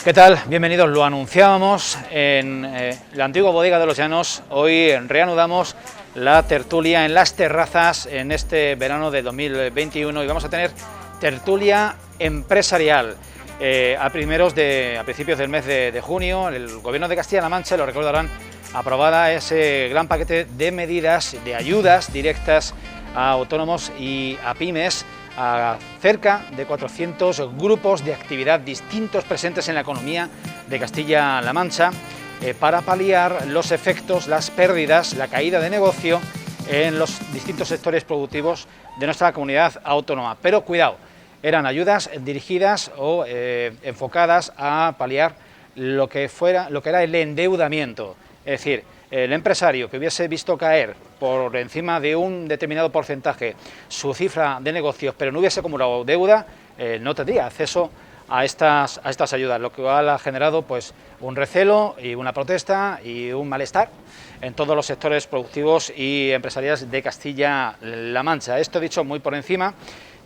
¿Qué tal? Bienvenidos. Lo anunciábamos en la antigua bodega de Los Llanos. Hoy reanudamos la tertulia en las terrazas en este verano de 2021 y vamos a tener tertulia empresarial. A principios del mes de junio, el Gobierno de Castilla-La Mancha, lo recordarán, aprobada ese gran paquete de medidas, de ayudas directas a autónomos y a pymes, a cerca de 400 grupos de actividad distintos presentes en la economía de Castilla-La Mancha, para paliar los efectos, las pérdidas, la caída de negocio en los distintos sectores productivos de nuestra comunidad autónoma. Pero cuidado, eran ayudas dirigidas o enfocadas a paliar lo que era el endeudamiento. Es decir, el empresario que hubiese visto caer por encima de un determinado porcentaje su cifra de negocios, pero no hubiese acumulado deuda, no tendría acceso a estas ayudas, lo cual ha generado pues un recelo y una protesta y un malestar en todos los sectores productivos y empresariales de Castilla-La Mancha. Esto dicho muy por encima,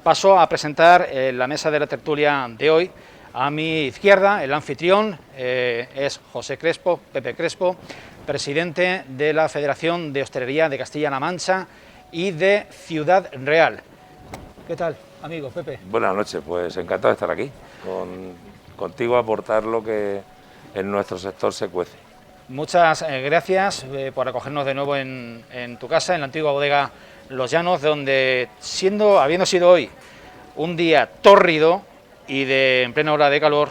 paso a presentar la mesa de la tertulia de hoy. A mi izquierda, el anfitrión es José Crespo, Pepe Crespo, presidente de la Federación de Hostelería de Castilla-La Mancha y de Ciudad Real. ¿Qué tal, amigo Pepe? Buenas noches, pues encantado de estar aquí, contigo a aportar lo que en nuestro sector se cuece. Muchas gracias por acogernos de nuevo en tu casa, en la antigua bodega Los Llanos, donde habiendo sido hoy un día tórrido y en plena hora de calor,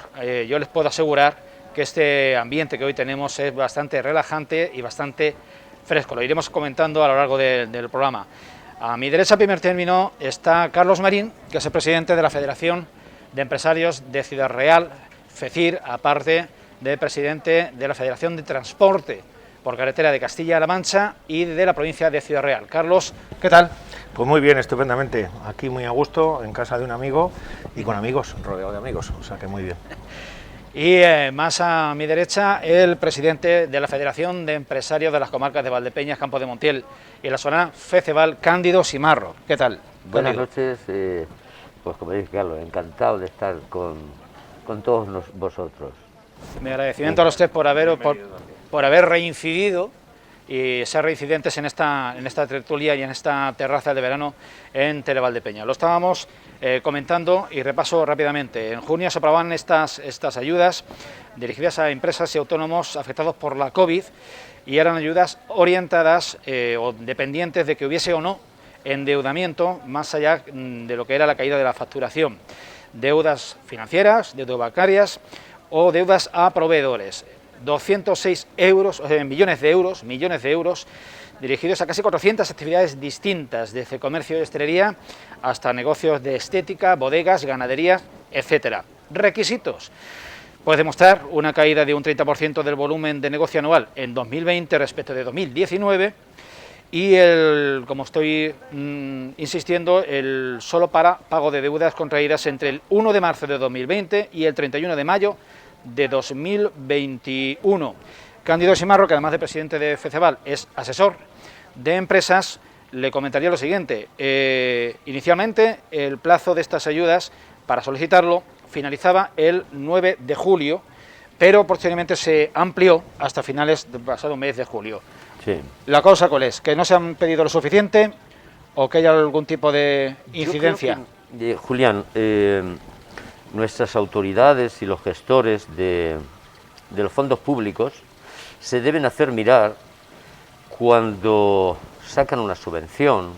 yo les puedo asegurar que este ambiente que hoy tenemos es bastante relajante y bastante fresco. Lo iremos comentando a lo largo del programa. A mi derecha, primer término, está Carlos Marín, que es el presidente de la Federación de Empresarios de Ciudad Real, FECIR, aparte de presidente de la Federación de Transporte por Carretera de Castilla-La Mancha y de la provincia de Ciudad Real. Carlos, ¿qué tal? Pues muy bien, estupendamente. Aquí muy a gusto, en casa de un amigo y con amigos, rodeado de amigos, o sea que muy bien. Y más a mi derecha, el presidente de la Federación de Empresarios de las Comarcas de Valdepeñas, Campo de Montiel y la zona FECEVAL, Cándido Simarro. ¿Qué tal? Buenas noches, pues como dice Carlos, encantado de estar con todos vosotros. Mi agradecimiento a los tres por haber reincidido y ser reincidentes en esta tertulia y en esta terraza de verano en Televaldepeñas. Lo estábamos comentando y repaso rápidamente. En junio se aprobaban estas ayudas dirigidas a empresas y autónomos afectados por la COVID y eran ayudas orientadas o dependientes de que hubiese o no endeudamiento más allá de lo que era la caída de la facturación. Deudas financieras, deudas bancarias o deudas a proveedores. 206 millones de euros dirigidos a casi 400 actividades distintas, desde comercio y hostelería hasta negocios de estética, bodegas, ganaderías, etcétera. Requisitos: pues demostrar una caída de un 30% del volumen de negocio anual en 2020 respecto de 2019 y como estoy insistiendo, el solo para pago de deudas contraídas entre el 1 de marzo de 2020 y el 31 de mayo de 2021. Cándido Simarro, que además de presidente de FECEVAL es asesor de empresas, le comentaría lo siguiente. Inicialmente el plazo de estas ayudas para solicitarlo finalizaba el 9 de julio, pero posteriormente se amplió hasta finales del pasado mes de julio. Sí. ¿La causa cuál es? ¿Que no se han pedido lo suficiente o que haya algún tipo de incidencia? Yo creo que, Julián, nuestras autoridades y los gestores de los fondos públicos se deben hacer mirar cuando sacan una subvención,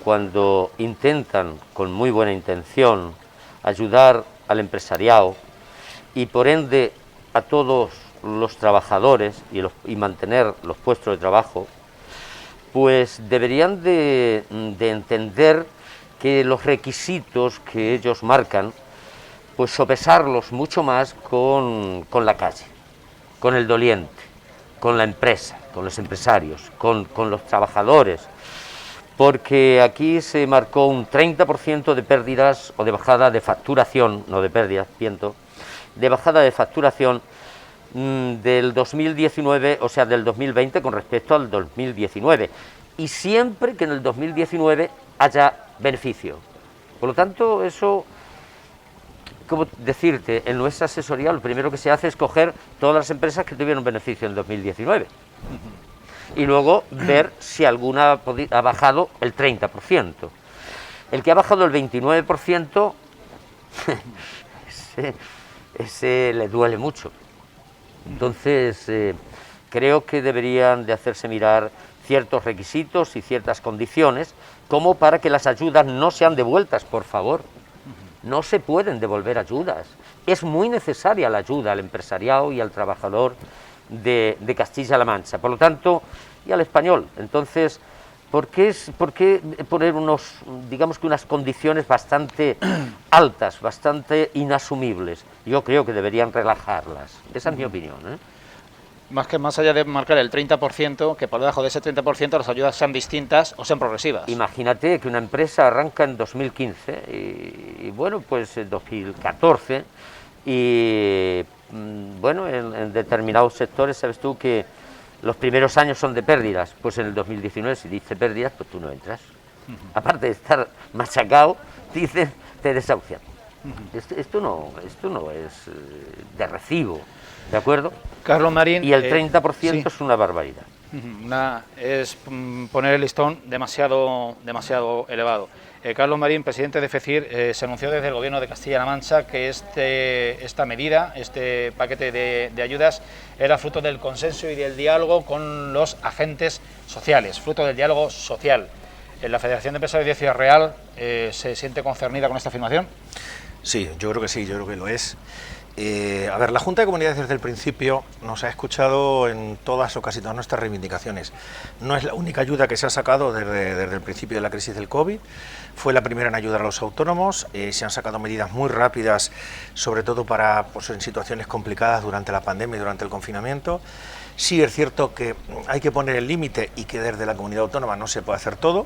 cuando intentan, con muy buena intención, ayudar al empresariado y por ende a todos los trabajadores y mantener los puestos de trabajo, pues deberían de entender que los requisitos que ellos marcan, pues sopesarlos mucho más con la calle, con el doliente, con la empresa, con los empresarios, con los trabajadores, porque aquí se marcó un 30% de pérdidas o de bajada de facturación, no de pérdidas, de bajada de facturación del 2019, o sea, del 2020 con respecto al 2019, y siempre que en el 2019 haya beneficio. Por lo tanto, eso como decirte, en nuestra asesoría lo primero que se hace es coger todas las empresas que tuvieron beneficio en 2019 y luego ver si alguna ha bajado el 30%. El que ha bajado el 29%, ese le duele mucho. Entonces, creo que deberían de hacerse mirar ciertos requisitos y ciertas condiciones, como para que las ayudas no sean devueltas, por favor. No se pueden devolver ayudas. Es muy necesaria la ayuda al empresariado y al trabajador de Castilla-La Mancha, por lo tanto, y al español. Entonces, ¿por qué poner digamos que unas condiciones bastante altas, bastante inasumibles? Yo creo que deberían relajarlas. Esa es mi opinión, ¿eh? Más allá de marcar el 30%, que por debajo de ese 30% las ayudas sean distintas o sean progresivas. Imagínate que una empresa arranca en 2015 y bueno, pues en 2014 y bueno, en determinados sectores sabes tú que los primeros años son de pérdidas, pues en el 2019 si dice pérdidas, pues tú no entras. Aparte de estar machacado, dicen, te desahucian. Esto no es de recibo, ¿de acuerdo? Carlos Marín... Y el 30% sí. es una barbaridad. Es poner el listón demasiado elevado. Carlos Marín, presidente de FECIR, se anunció desde el Gobierno de Castilla-La Mancha que esta medida, este paquete de ayudas, era fruto del consenso y del diálogo con los agentes sociales, fruto del diálogo social. ¿La Federación de Empresarios de Ciudad Real se siente concernida con esta afirmación? Sí, yo creo que sí, yo creo que lo es. A ver, la Junta de Comunidades desde el principio nos ha escuchado en todas o casi todas nuestras reivindicaciones. No es la única ayuda que se ha sacado desde el principio de la crisis del COVID, fue la primera en ayudar a los autónomos, se han sacado medidas muy rápidas, sobre todo para en situaciones complicadas durante la pandemia y durante el confinamiento. Sí es cierto que hay que poner el límite y que desde la comunidad autónoma no se puede hacer todo,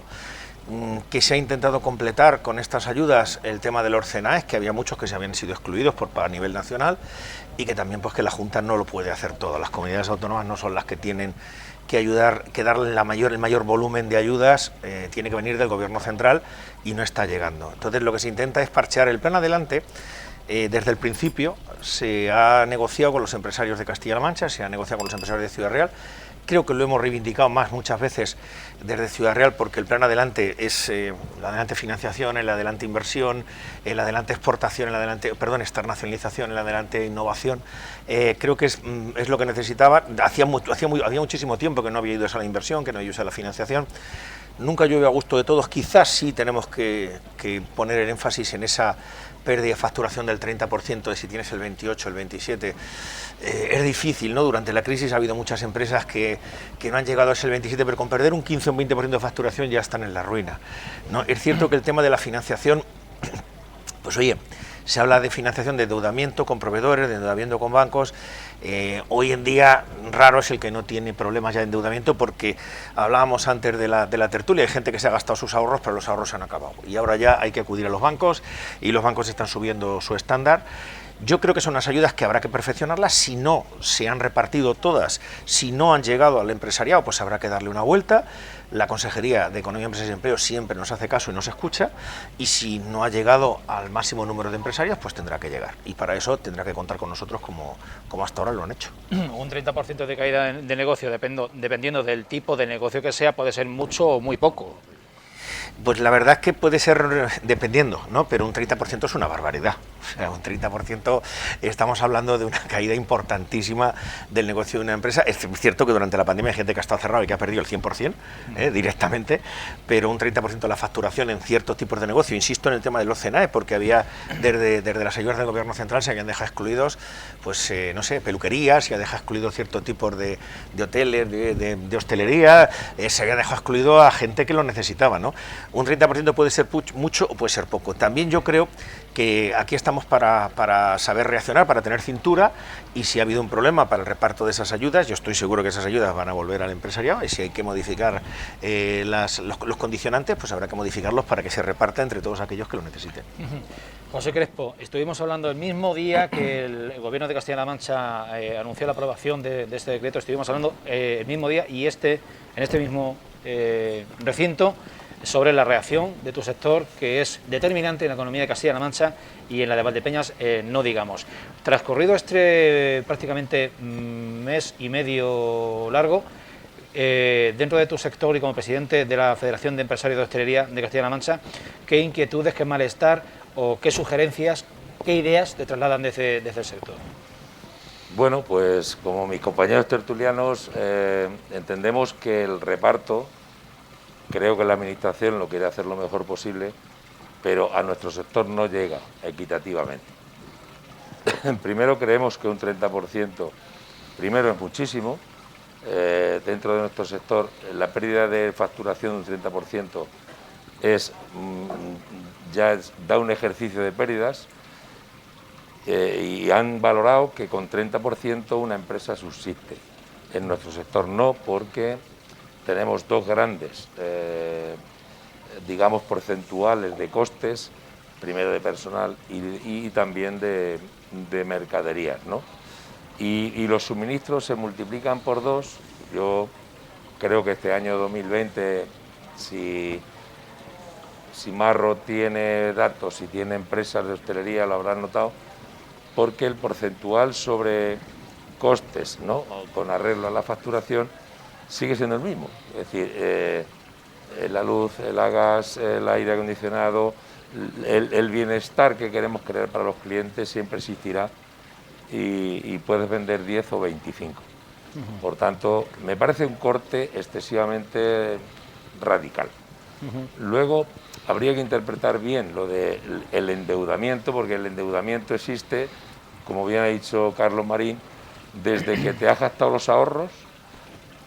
que se ha intentado completar con estas ayudas el tema del Orcenaes, que había muchos que se habían sido excluidos a nivel nacional, y que también pues que la Junta no lo puede hacer todo. Las comunidades autónomas no son las que tienen que ayudar, que darle el mayor volumen de ayudas, tiene que venir del Gobierno central y no está llegando. Entonces lo que se intenta es parchear el plan adelante. Desde el principio se ha negociado con los empresarios de Castilla-La Mancha, se ha negociado con los empresarios de Ciudad Real. Creo que lo hemos reivindicado muchas veces desde Ciudad Real, porque el plan adelante es el adelante financiación, el adelante inversión, el adelante exportación, el adelante, externalización, el adelante innovación. Creo que es lo que necesitaba. Había muchísimo tiempo que no había ido a la inversión, que no había ido a la financiación. Nunca llueve a gusto de todos. Quizás sí tenemos que poner el énfasis en esa pérdida de facturación del 30%, de si tienes el 28, el 27, es difícil, ¿no? Durante la crisis ha habido muchas empresas que no han llegado a ese 27, pero con perder un 15 o un 20% de facturación ya están en la ruina, ¿no? Es cierto que el tema de la financiación, pues oye, se habla de financiación de endeudamiento con proveedores, de endeudamiento con bancos. Hoy en día raro es el que no tiene problemas ya de endeudamiento, porque hablábamos antes de la tertulia, hay gente que se ha gastado sus ahorros, pero los ahorros se han acabado y ahora ya hay que acudir a los bancos y los bancos están subiendo su estándar. Yo creo que son unas ayudas que habrá que perfeccionarlas. Si no se han repartido todas, si no han llegado al empresariado, pues habrá que darle una vuelta. La Consejería de Economía, Empresas y Empleo siempre nos hace caso y nos escucha, y si no ha llegado al máximo número de empresarios, pues tendrá que llegar, y para eso tendrá que contar con nosotros como hasta ahora lo han hecho. Un 30% de caída de negocio, dependiendo del tipo de negocio que sea, puede ser mucho o muy poco. Pues la verdad es que puede ser dependiendo, ¿no? Pero un 30% es una barbaridad. O sea, un 30% estamos hablando de una caída importantísima del negocio de una empresa. Es cierto que durante la pandemia hay gente que ha estado cerrado y que ha perdido el 100% directamente, pero un 30% de la facturación en ciertos tipos de negocio. Insisto en el tema de los CENAE, porque había desde las ayudas del Gobierno central se habían dejado excluidos, pues no sé, peluquerías, se había dejado excluidos ciertos tipos de hoteles, de hostelería, se había dejado excluido a gente que lo necesitaba, ¿no? Un 30% puede ser mucho o puede ser poco. También yo creo que aquí estamos para saber reaccionar, para tener cintura, y si ha habido un problema para el reparto de esas ayudas, yo estoy seguro que esas ayudas van a volver al empresariado, y si hay que modificar los condicionantes, pues habrá que modificarlos para que se reparta entre todos aquellos que lo necesiten. José Crespo, estuvimos hablando el mismo día que el Gobierno de Castilla-La Mancha anunció la aprobación de este decreto, estuvimos hablando el mismo día, y en este mismo recinto sobre la reacción de tu sector, que es determinante en la economía de Castilla-La Mancha y en la de Valdepeñas, no digamos. Transcurrido este prácticamente mes y medio largo, dentro de tu sector y como presidente de la Federación de Empresarios de Hostelería de Castilla-La Mancha, ¿qué inquietudes, qué malestar o qué sugerencias, qué ideas te trasladan desde el sector? Bueno, pues como mis compañeros tertulianos, entendemos que el reparto, creo que la Administración lo quiere hacer lo mejor posible, pero a nuestro sector no llega equitativamente. Primero, creemos que un 30%, primero es muchísimo, dentro de nuestro sector la pérdida de facturación de un 30% da un ejercicio de pérdidas, y han valorado que con 30% una empresa subsiste. En nuestro sector no, porque tenemos dos grandes, digamos, porcentuales de costes, primero de personal y también de mercaderías, ¿no? Y los suministros se multiplican por 2. Yo creo que este año 2020, si Marro tiene datos y tiene empresas de hostelería, lo habrán notado, porque el porcentual sobre costes, ¿no?, con arreglo a la facturación, sigue siendo el mismo. Es decir, la luz, el gas, el aire acondicionado, el bienestar que queremos crear para los clientes siempre existirá, y puedes vender 10 o 25. Por tanto, me parece un corte excesivamente radical. Luego, habría que interpretar bien lo del endeudamiento, porque el endeudamiento existe, como bien ha dicho Carlos Marín, desde que te has gastado los ahorros,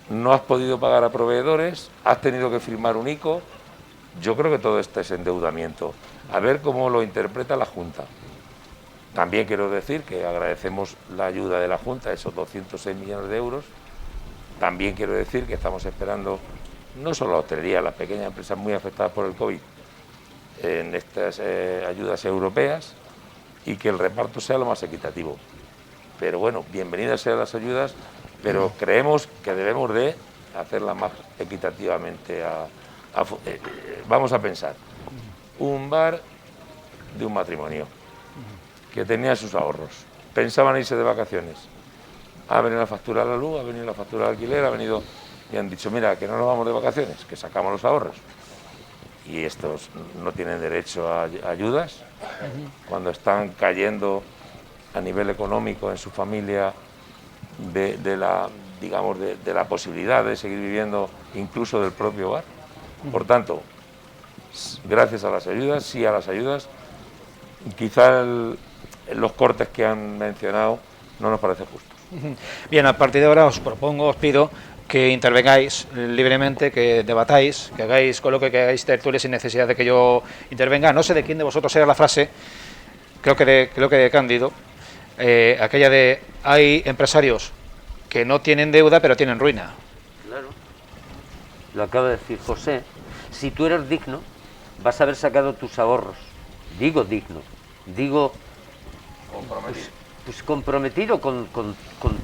no has podido pagar a proveedores, has tenido que firmar un ICO. Yo creo que todo esto es endeudamiento. A ver cómo lo interpreta la Junta. También quiero decir que agradecemos la ayuda de la Junta, esos 206 millones de euros. También quiero decir que estamos esperando, no solo la hostelería, las pequeñas empresas muy afectadas por el COVID, en estas ayudas europeas, y que el reparto sea lo más equitativo. Pero bueno, bienvenidas sean las ayudas, pero creemos que debemos de hacerlas más equitativamente. Vamos a pensar, un bar de un matrimonio que tenía sus ahorros, pensaban irse de vacaciones, ha venido la factura de la luz, ha venido la factura de alquiler, ha venido, y han dicho, mira, que no nos vamos de vacaciones, que sacamos los ahorros. Y estos no tienen derecho a ayudas cuando están cayendo a nivel económico en su familia de la posibilidad de seguir viviendo incluso del propio hogar. Por tanto, gracias a las ayudas, sí a las ayudas, quizá los cortes que han mencionado no nos parece justo. Bien, a partir de ahora os propongo, os pido que intervengáis libremente, que debatáis, que hagáis coloquio, que hagáis tertulias sin necesidad de que yo intervenga. No sé de quién de vosotros era la frase, creo que de Cándido, aquella de hay empresarios que no tienen deuda pero tienen ruina. Claro, lo acaba de decir José. Si tú eres digno, vas a haber sacado tus ahorros. Digo digno, digo pues comprometido con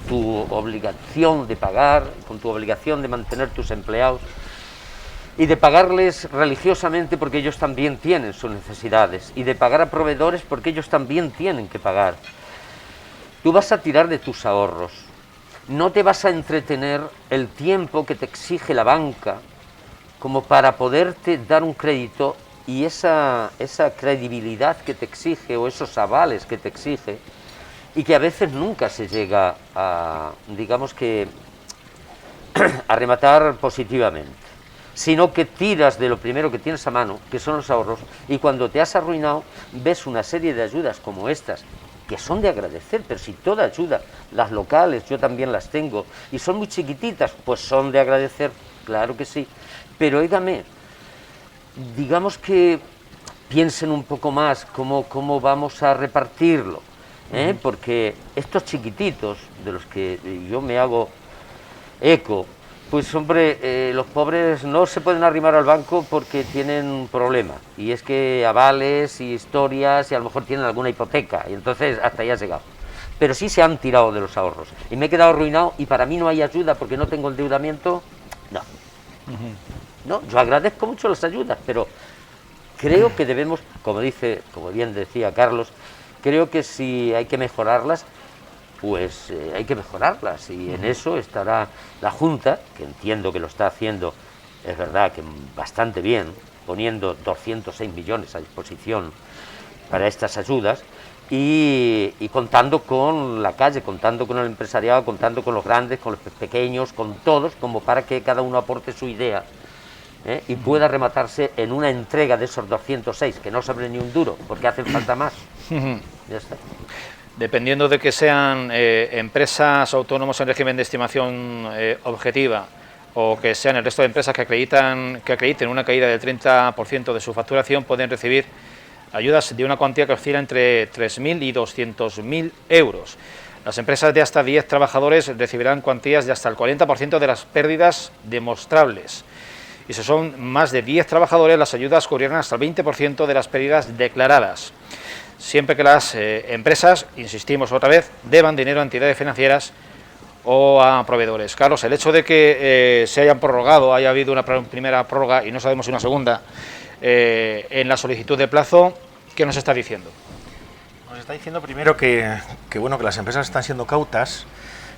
tu obligación de pagar, con tu obligación de mantener tus empleados y de pagarles religiosamente porque ellos también tienen sus necesidades, y de pagar a proveedores porque ellos también tienen que pagar. Tú vas a tirar de tus ahorros, no te vas a entretener el tiempo que te exige la banca como para poderte dar un crédito, y esa credibilidad que te exige, o esos avales que te exige, y que a veces nunca se llega a, digamos que, a rematar positivamente, sino que tiras de lo primero que tienes a mano, que son los ahorros, y cuando te has arruinado ves una serie de ayudas como estas, que son de agradecer, pero si toda ayuda, las locales, yo también las tengo, y son muy chiquititas, pues son de agradecer, claro que sí, pero óigame, digamos que piensen un poco más cómo vamos a repartirlo, porque estos chiquititos, de los que yo me hago eco, pues hombre, los pobres no se pueden arrimar al banco porque tienen un problema, y es que avales y historias, y a lo mejor tienen alguna hipoteca, y entonces hasta ahí has llegado. Pero sí se han tirado de los ahorros, y me he quedado arruinado, y para mí no hay ayuda porque no tengo endeudamiento, no. ¿no? Yo agradezco mucho las ayudas, pero creo que debemos, como bien decía Carlos, creo que si hay que mejorarlas, pues hay que mejorarlas, y en eso estará la Junta, que entiendo que lo está haciendo, es verdad que bastante bien, poniendo 206 millones a disposición para estas ayudas, y contando con la calle, contando con el empresariado, contando con los grandes, con los pequeños, con todos, como para que cada uno aporte su idea, y pueda rematarse en una entrega de esos 206, que no sobre ni un duro, porque hacen falta más. Ya está. Dependiendo de que sean empresas autónomas en régimen de estimación objetiva, o que sean el resto de empresas que acrediten una caída del 30% de su facturación, pueden recibir ayudas de una cuantía que oscila entre 3.000 y 200.000 euros. Las empresas de hasta 10 trabajadores recibirán cuantías de hasta el 40% de las pérdidas demostrables. Y si son más de 10 trabajadores, las ayudas cubrirán hasta el 20% de las pérdidas declaradas, siempre que las empresas, insistimos otra vez, deban dinero a entidades financieras o a proveedores. Carlos, el hecho de que se hayan prorrogado, haya habido una primera prórroga y no sabemos si una segunda, en la solicitud de plazo, ¿qué nos está diciendo? Nos está diciendo primero que las empresas están siendo cautas.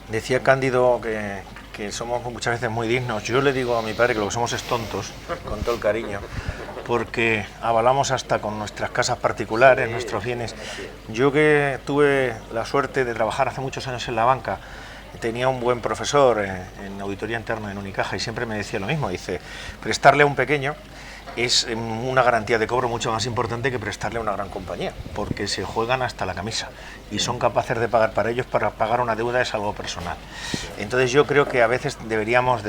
Decía Cándido que somos muchas veces muy dignos. Yo le digo a mi padre que lo que somos es tontos, con todo el cariño, porque avalamos hasta con nuestras casas particulares, nuestros bienes. Yo, que tuve la suerte de trabajar hace muchos años en la banca, tenía un buen profesor en auditoría interna en Unicaja, y siempre me decía lo mismo. Dice, prestarle a un pequeño es una garantía de cobro mucho más importante que prestarle a una gran compañía, porque se juegan hasta la camisa y son capaces de pagar para ellos. Para pagar una deuda es algo personal. Entonces yo creo que a veces deberíamos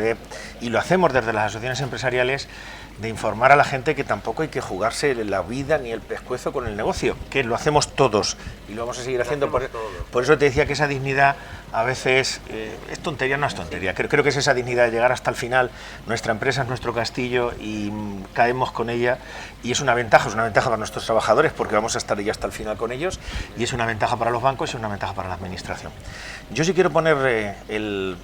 y lo hacemos desde las asociaciones empresariales, de informar a la gente que tampoco hay que jugarse la vida ni el pescuezo con el negocio, que lo hacemos todos y lo vamos a seguir haciendo. Por eso te decía que esa dignidad a veces es tontería, no es tontería. Creo que es esa dignidad de llegar hasta el final. Nuestra empresa es nuestro castillo y caemos con ella, y es una ventaja para nuestros trabajadores, porque vamos a estar ya hasta el final con ellos, y es una ventaja para los bancos y es una ventaja para la administración. Yo sí quiero poner el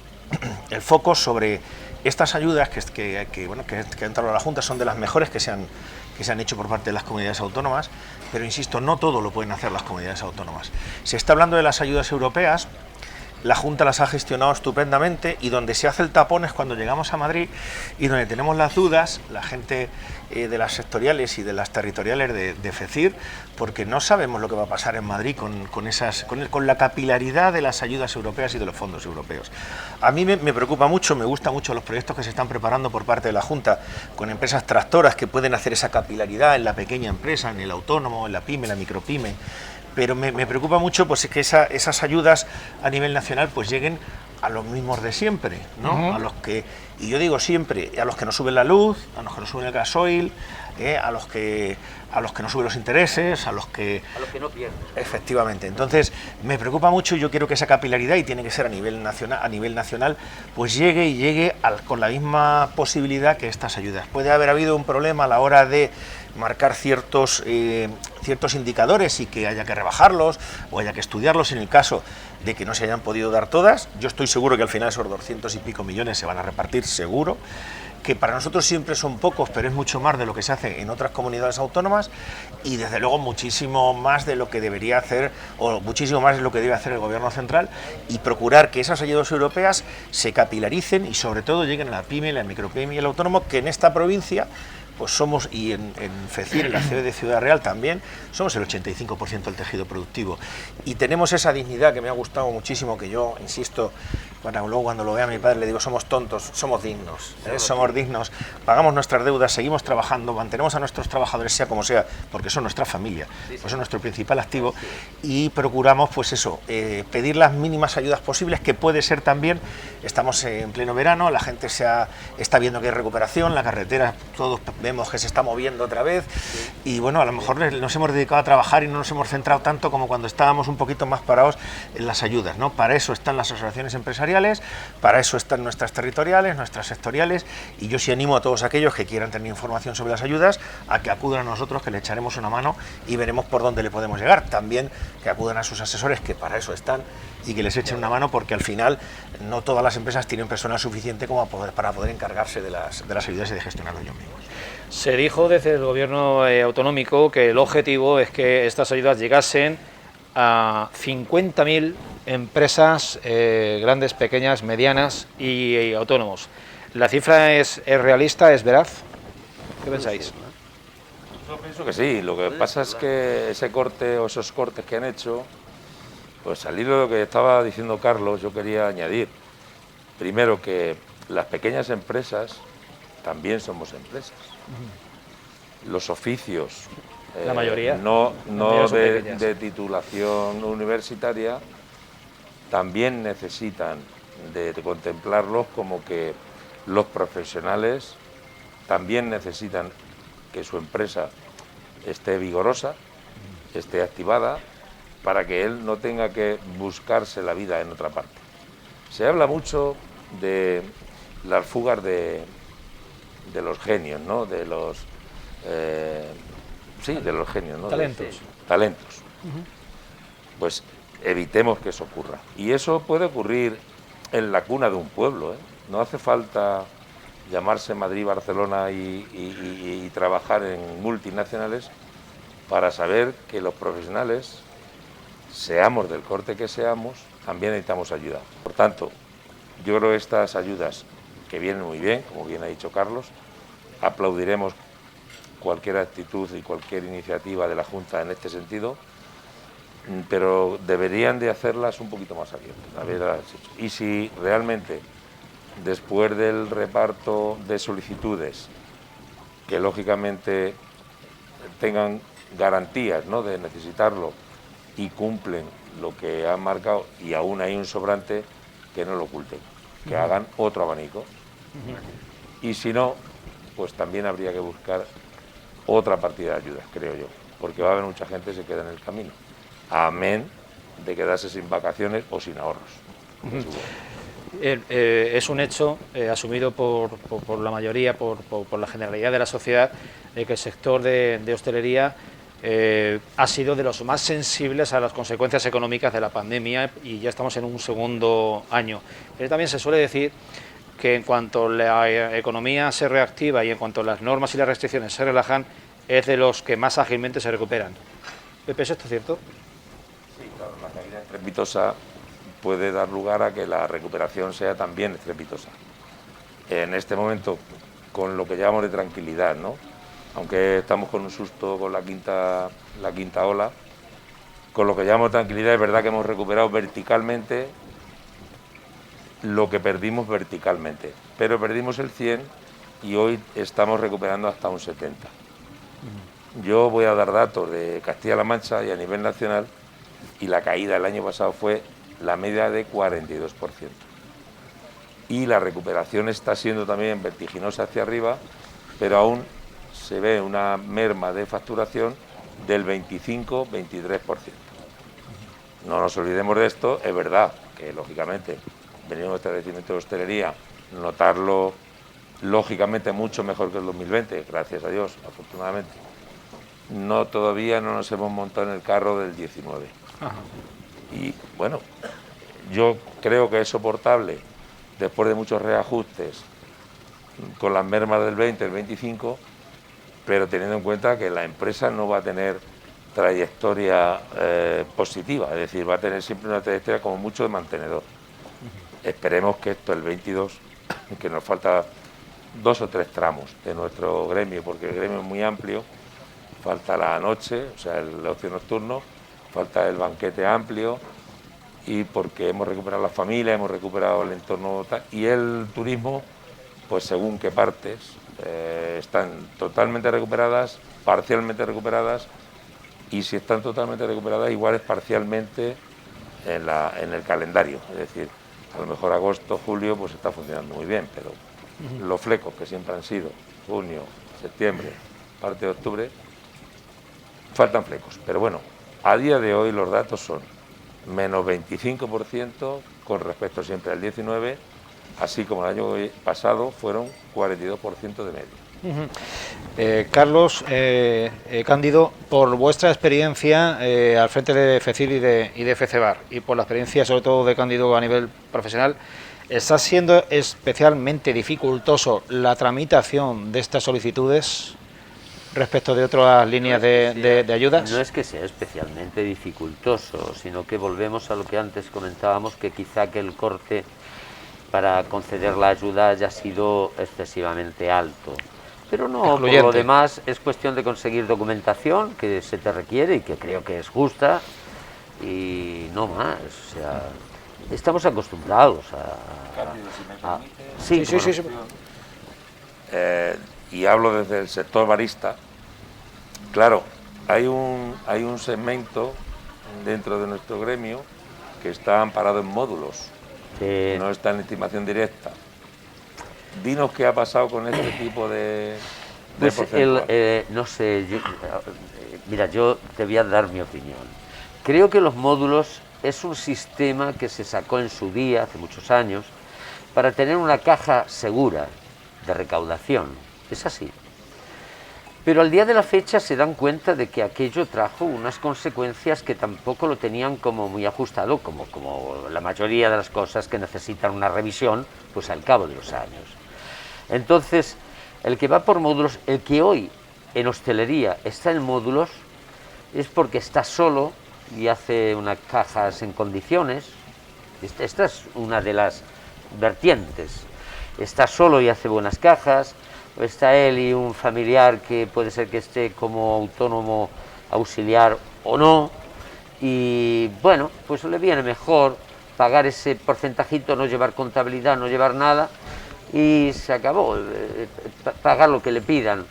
foco sobre estas ayudas que han entrado a la Junta. Son de las mejores que se han hecho por parte de las comunidades autónomas, pero insisto, no todo lo pueden hacer las comunidades autónomas. Se está hablando de las ayudas europeas. La Junta las ha gestionado estupendamente, y donde se hace el tapón es cuando llegamos a Madrid, y donde tenemos las dudas, la gente de las sectoriales y de las territoriales de FECIR, porque no sabemos lo que va a pasar en Madrid con la capilaridad de las ayudas europeas y de los fondos europeos. A mí me preocupa mucho, me gustan mucho los proyectos que se están preparando por parte de la Junta, con empresas tractoras que pueden hacer esa capilaridad en la pequeña empresa, en el autónomo, en la pyme, la micropyme. Pero me preocupa mucho, pues, que esas ayudas a nivel nacional pues lleguen a los mismos de siempre, ¿no? A los que, y yo digo siempre, a los que nos suben la luz, a los que nos suben el gasoil, a los que nos suben los intereses, a los que no pierden. Efectivamente. Entonces me preocupa mucho, y yo quiero que esa capilaridad, y tiene que ser a nivel nacional, pues llegue con la misma posibilidad que estas ayudas. Puede haber habido un problema a la hora de marcar ciertos indicadores, y que haya que rebajarlos o haya que estudiarlos en el caso de que no se hayan podido dar todas. Yo estoy seguro que al final esos 200 y pico millones se van a repartir, seguro, que para nosotros siempre son pocos, pero es mucho más de lo que se hace en otras comunidades autónomas, y desde luego muchísimo más de lo que debería hacer, o muchísimo más de lo que debe hacer el gobierno central, y procurar que esas ayudas europeas se capilaricen y sobre todo lleguen a la pyme, la micropyme y el autónomo, que en esta provincia pues somos, y en FECIR, en la ciudad de Ciudad Real también, somos el 85% del tejido productivo, y tenemos esa dignidad que me ha gustado muchísimo, que yo insisto, luego cuando lo vea mi padre le digo, somos tontos, somos dignos, somos dignos, pagamos nuestras deudas, seguimos trabajando, mantenemos a nuestros trabajadores sea como sea, porque son nuestra familia, pues son nuestro principal activo, y procuramos pues eso, pedir las mínimas ayudas posibles, que puede ser también, estamos en pleno verano, la gente está viendo que hay recuperación, la carretera, todos vemos que se está moviendo otra vez, y bueno, a lo mejor nos hemos dedicado a trabajar y no nos hemos centrado tanto como cuando estábamos un poquito más parados en las ayudas, ¿no? Para eso están las asociaciones empresariales, sectoriales, para eso están nuestras territoriales, nuestras sectoriales, y yo sí animo a todos aquellos que quieran tener información sobre las ayudas a que acudan a nosotros, que le echaremos una mano y veremos por dónde le podemos llegar. También que acudan a sus asesores, que para eso están, y que les echen una mano, porque al final no todas las empresas tienen personal suficiente como para poder encargarse de las ayudas y de gestionarlo ellos mismos. Se dijo desde el gobierno autonómico que el objetivo es que estas ayudas llegasen a 50.000 empresas grandes, pequeñas, medianas y autónomos. ¿La cifra es realista, es veraz? ¿Qué pensáis? Yo pienso que sí, lo que pasa es que ese corte o esos cortes que han hecho, pues al hilo de lo que estaba diciendo Carlos, yo quería añadir, primero, que las pequeñas empresas también somos empresas. Los oficios, la mayoría, no pequeñas. de titulación universitaria, también necesitan de contemplarlos como que los profesionales también necesitan que su empresa esté vigorosa, esté activada, para que él no tenga que buscarse la vida en otra parte. Se habla mucho de las fugas de los genios, ¿no? De los de los genios, ¿no? Talentos. Talentos. Pues evitemos que eso ocurra. Y eso puede ocurrir en la cuna de un pueblo, ¿eh? No hace falta llamarse Madrid, Barcelona y trabajar en multinacionales para saber que los profesionales, seamos del corte que seamos, también necesitamos ayuda. Por tanto, yo creo que estas ayudas, que vienen muy bien, como bien ha dicho Carlos, aplaudiremos cualquier actitud y cualquier iniciativa de la Junta en este sentido, pero deberían de hacerlas un poquito más abiertas. Y si realmente, después del reparto de solicitudes, que lógicamente tengan garantías, ¿no?, de necesitarlo y cumplen lo que han marcado, y aún hay un sobrante, que no lo oculten, que hagan otro abanico. Y si no, pues también habría que buscar otra partida de ayudas, creo yo, porque va a haber mucha gente que se queda en el camino, amén de quedarse sin vacaciones o sin ahorros. Es un hecho asumido por la mayoría, por la generalidad de la sociedad, de que el sector de hostelería ha sido de los más sensibles a las consecuencias económicas de la pandemia, y ya estamos en un segundo año. Pero también se suele decir que en cuanto la economía se reactiva y en cuanto las normas y las restricciones se relajan, es de los que más ágilmente se recuperan. Pepe, ¿es esto cierto? Sí, claro, la caída estrepitosa puede dar lugar a que la recuperación sea también estrepitosa. En este momento, con lo que llamamos de tranquilidad, ¿no?, aunque estamos con un susto con la quinta ola, con lo que llamamos tranquilidad, es verdad que hemos recuperado verticalmente lo que perdimos verticalmente, pero perdimos el 100 y hoy estamos recuperando hasta un 70. Yo voy a dar datos de Castilla-La Mancha y a nivel nacional, y la caída el año pasado fue la media de 42%. Y la recuperación está siendo también vertiginosa hacia arriba, pero aún se ve una merma de facturación del 25-23%. No nos olvidemos de esto, es verdad que lógicamente venir a un establecimiento de hostelería, notarlo lógicamente mucho mejor que el 2020, gracias a Dios, afortunadamente. Todavía no nos hemos montado en el carro del 19. Ajá. Y bueno, yo creo que es soportable después de muchos reajustes con las mermas del 20, el 25, pero teniendo en cuenta que la empresa no va a tener trayectoria positiva, es decir, va a tener siempre una trayectoria como mucho de mantenedor. Esperemos que esto, el 22, que nos falta 2 o 3 tramos de nuestro gremio, porque el gremio es muy amplio, falta la noche, o sea, el ocio nocturno, falta el banquete amplio, y porque hemos recuperado la familia, hemos recuperado el entorno y el turismo, pues según qué partes, están totalmente recuperadas, parcialmente recuperadas, y si están totalmente recuperadas, igual es parcialmente en el calendario, es decir, a lo mejor agosto, julio, pues está funcionando muy bien, pero los flecos que siempre han sido junio, septiembre, parte de octubre, faltan flecos. Pero bueno, a día de hoy los datos son menos 25% con respecto siempre al 19, así como el año pasado fueron 42% de media. Carlos, Cándido, por vuestra experiencia al frente de FECIL y de FECEBAR, y por la experiencia sobre todo de Cándido a nivel profesional, ¿está siendo especialmente dificultoso la tramitación de estas solicitudes respecto de otras líneas de ayudas? No es que sea especialmente dificultoso, sino que volvemos a lo que antes comentábamos, que quizá que el corte para conceder la ayuda haya sido excesivamente alto. Pero no, excluyente. por lo demás es cuestión de conseguir documentación que se te requiere y que creo que es justa, y no más. O sea, estamos acostumbrados a Sí. Y hablo desde el sector barista. Claro, hay un segmento dentro de nuestro gremio que está amparado en módulos, no está en estimación directa. Dinos qué ha pasado con este tipo de porcentaje. No sé, mira, yo te voy a dar mi opinión. Creo que los módulos es un sistema que se sacó en su día, hace muchos años, para tener una caja segura de recaudación. Es así. Pero al día de la fecha se dan cuenta de que aquello trajo unas consecuencias que tampoco lo tenían como muy ajustado, como la mayoría de las cosas que necesitan una revisión, pues al cabo de los años. Entonces, el que va por módulos, el que hoy en hostelería está en módulos, es porque está solo y hace unas cajas en condiciones. Esta es una de las vertientes. Está solo y hace buenas cajas, o está él y un familiar que puede ser que esté como autónomo auxiliar o no, y bueno, pues le viene mejor pagar ese porcentajito, no llevar contabilidad, no llevar nada, y se acabó, pagar lo que le pidan.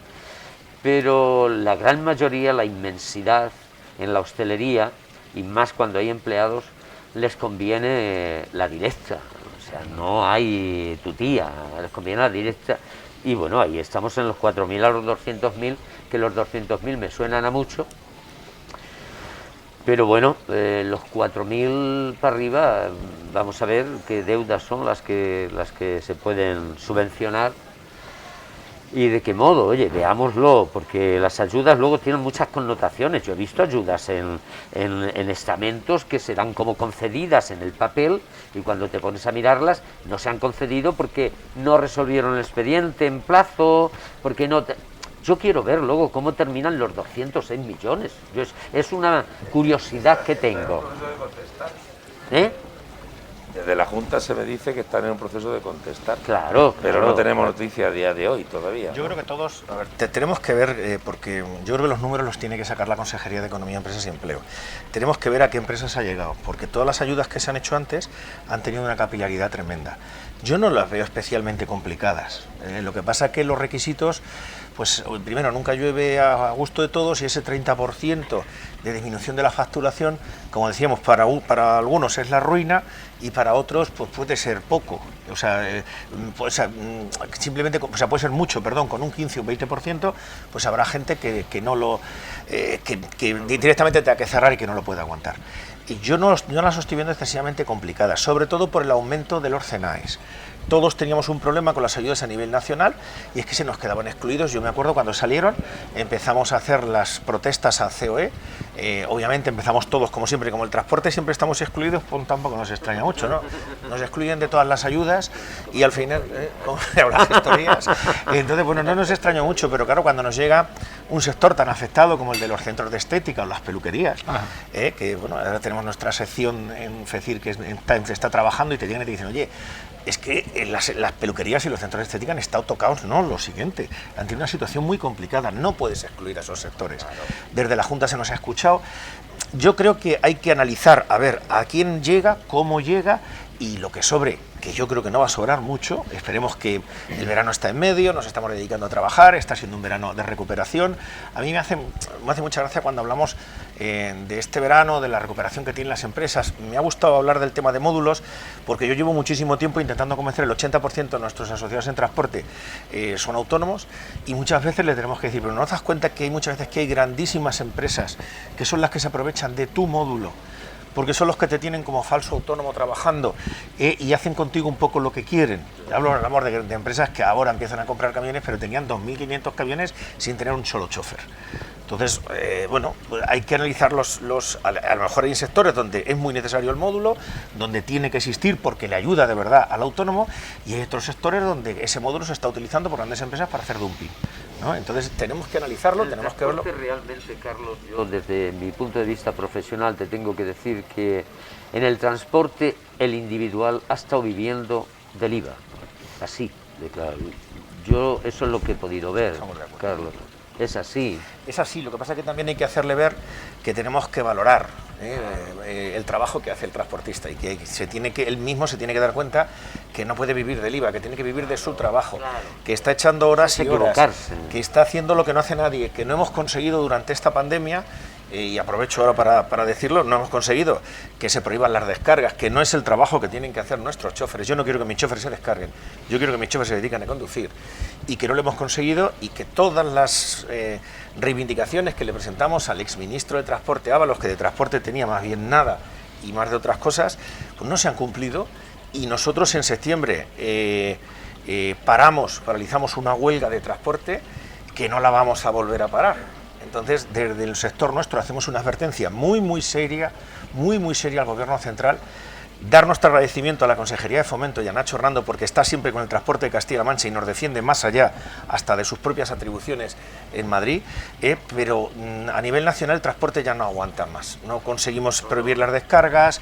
Pero la gran mayoría, la inmensidad en la hostelería, y más cuando hay empleados, les conviene la directa. O sea, no hay tutía, les conviene la directa. Y bueno, ahí estamos en los 4.000 a los 200.000, que los 200.000 me suenan a mucho. Pero bueno, los 4.000 para arriba, vamos a ver qué deudas son las que se pueden subvencionar y de qué modo. Oye, veámoslo, porque las ayudas luego tienen muchas connotaciones. Yo he visto ayudas en estamentos que se dan como concedidas en el papel, y cuando te pones a mirarlas no se han concedido porque no resolvieron el expediente en plazo, porque no... Yo quiero ver luego cómo terminan los 206 millones. Es una curiosidad que tengo. Desde la Junta se me dice que están en un proceso de contestar. Claro, pero no tenemos noticia a día de hoy todavía. Yo creo que todos, a ver, tenemos que ver, porque yo creo que los números los tiene que sacar la Consejería de Economía, Empresas y Empleo. Tenemos que ver a qué empresas ha llegado, porque todas las ayudas que se han hecho antes han tenido una capilaridad tremenda. Yo no las veo especialmente complicadas. Lo que pasa es que los requisitos, pues primero, nunca llueve a gusto de todos, y ese 30% de disminución de la facturación, como decíamos, para algunos es la ruina y para otros pues puede ser poco. O sea, simplemente, o sea, puede ser mucho, perdón, con un 15 o un 20%, pues habrá gente que directamente tenga que cerrar y que no lo pueda aguantar. Y yo no las estoy viendo excesivamente complicadas, sobre todo por el aumento de los CENAES. Todos teníamos un problema con las ayudas a nivel nacional, y es que se nos quedaban excluidos. Yo me acuerdo cuando salieron, empezamos a hacer las protestas al COE, obviamente empezamos todos, como siempre, como el transporte siempre estamos excluidos, pues tampoco nos extraña mucho, ¿no? Nos excluyen de todas las ayudas y al final, como las gestorías, entonces, bueno, no nos extraña mucho, pero claro, cuando nos llega un sector tan afectado como el de los centros de estética o las peluquerías, que bueno, ahora tenemos nuestra sección en FECIL que está trabajando, y te llegan y te dicen, oye, es que las peluquerías y los centros de estética han estado tocados. No, lo siguiente, han tenido una situación muy complicada, no puedes excluir a esos sectores. Claro. Desde la Junta se nos ha escuchado. Yo creo que hay que analizar, a ver, a quién llega, cómo llega, y lo que sobre, que yo creo que no va a sobrar mucho. Esperemos que el verano está en medio, nos estamos dedicando a trabajar, está siendo un verano de recuperación. A mí me hace mucha gracia cuando hablamos de este verano, de la recuperación que tienen las empresas. Me ha gustado hablar del tema de módulos, porque yo llevo muchísimo tiempo intentando convencer. El 80% de nuestros asociados en transporte son autónomos, y muchas veces les tenemos que decir, pero ¿no te das cuenta que hay muchas veces que hay grandísimas empresas que son las que se aprovechan de tu módulo porque son los que te tienen como falso autónomo trabajando y hacen contigo un poco lo que quieren. Hablamos de empresas que ahora empiezan a comprar camiones, pero tenían 2.500 camiones sin tener un solo chofer. Entonces, bueno, pues hay que analizar a lo mejor hay sectores donde es muy necesario el módulo, donde tiene que existir porque le ayuda de verdad al autónomo, y hay otros sectores donde ese módulo se está utilizando por grandes empresas para hacer dumping, ¿no? Entonces tenemos que analizarlo, tenemos que verlo. Realmente, Carlos, yo desde mi punto de vista profesional te tengo que decir que en el transporte el individual ha estado viviendo del IVA, así de claro. Yo eso es lo que he podido ver, Carlos. Es así. Es así, lo que pasa es que también hay que hacerle ver que tenemos que valorar el trabajo que hace el transportista y que él mismo se tiene que dar cuenta que no puede vivir del IVA, que tiene que vivir de su trabajo, claro, que está echando horas y horas, que está haciendo lo que no hace nadie, que no hemos conseguido durante esta pandemia, y aprovecho ahora para decirlo, no hemos conseguido que se prohíban las descargas, que no es el trabajo que tienen que hacer nuestros choferes. Yo no quiero que mis choferes se descarguen, yo quiero que mis choferes se dediquen a conducir, y que no lo hemos conseguido, y que todas las reivindicaciones que le presentamos al exministro de Transporte Ábalos, que de transporte tenía más bien nada y más de otras cosas, pues no se han cumplido, y nosotros en septiembre paralizamos una huelga de transporte que no la vamos a volver a parar. Entonces, desde el sector nuestro hacemos una advertencia muy seria al Gobierno central, dar nuestro agradecimiento a la Consejería de Fomento y a Nacho Hernando, porque está siempre con el transporte de Castilla-La Mancha y nos defiende más allá hasta de sus propias atribuciones en Madrid, pero a nivel nacional el transporte ya no aguanta más, no conseguimos prohibir las descargas,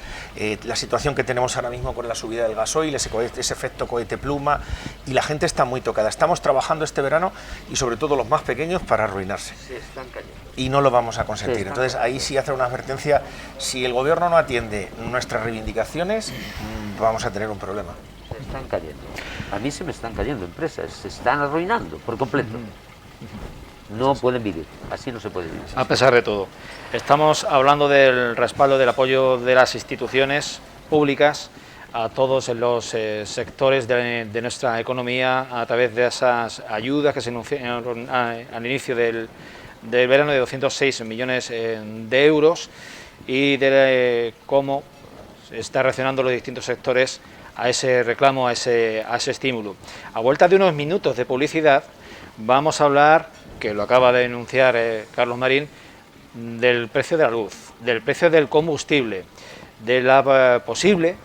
la situación que tenemos ahora mismo con la subida del gasoil, ese efecto cohete pluma, y la gente está muy tocada. Estamos trabajando este verano, y sobre todo los más pequeños, para arruinarse. Se están cayendo. Y no lo vamos a consentir. Entonces ahí sí hacer una advertencia: si el Gobierno no atiende nuestras reivindicaciones, vamos a tener un problema. Se están cayendo. A mí se me están cayendo empresas, se están arruinando por completo. No pueden vivir, así no se puede vivir. A pesar de todo, estamos hablando del respaldo, del apoyo de las instituciones públicas a todos los sectores de nuestra economía a través de esas ayudas que se anunciaron al inicio del verano de 206 millones de euros, y de cómo está reaccionando los distintos sectores a ese reclamo, a ese estímulo. A vuelta de unos minutos de publicidad vamos a hablar, que lo acaba de denunciar Carlos Marín, del precio de la luz, del precio del combustible, de la posible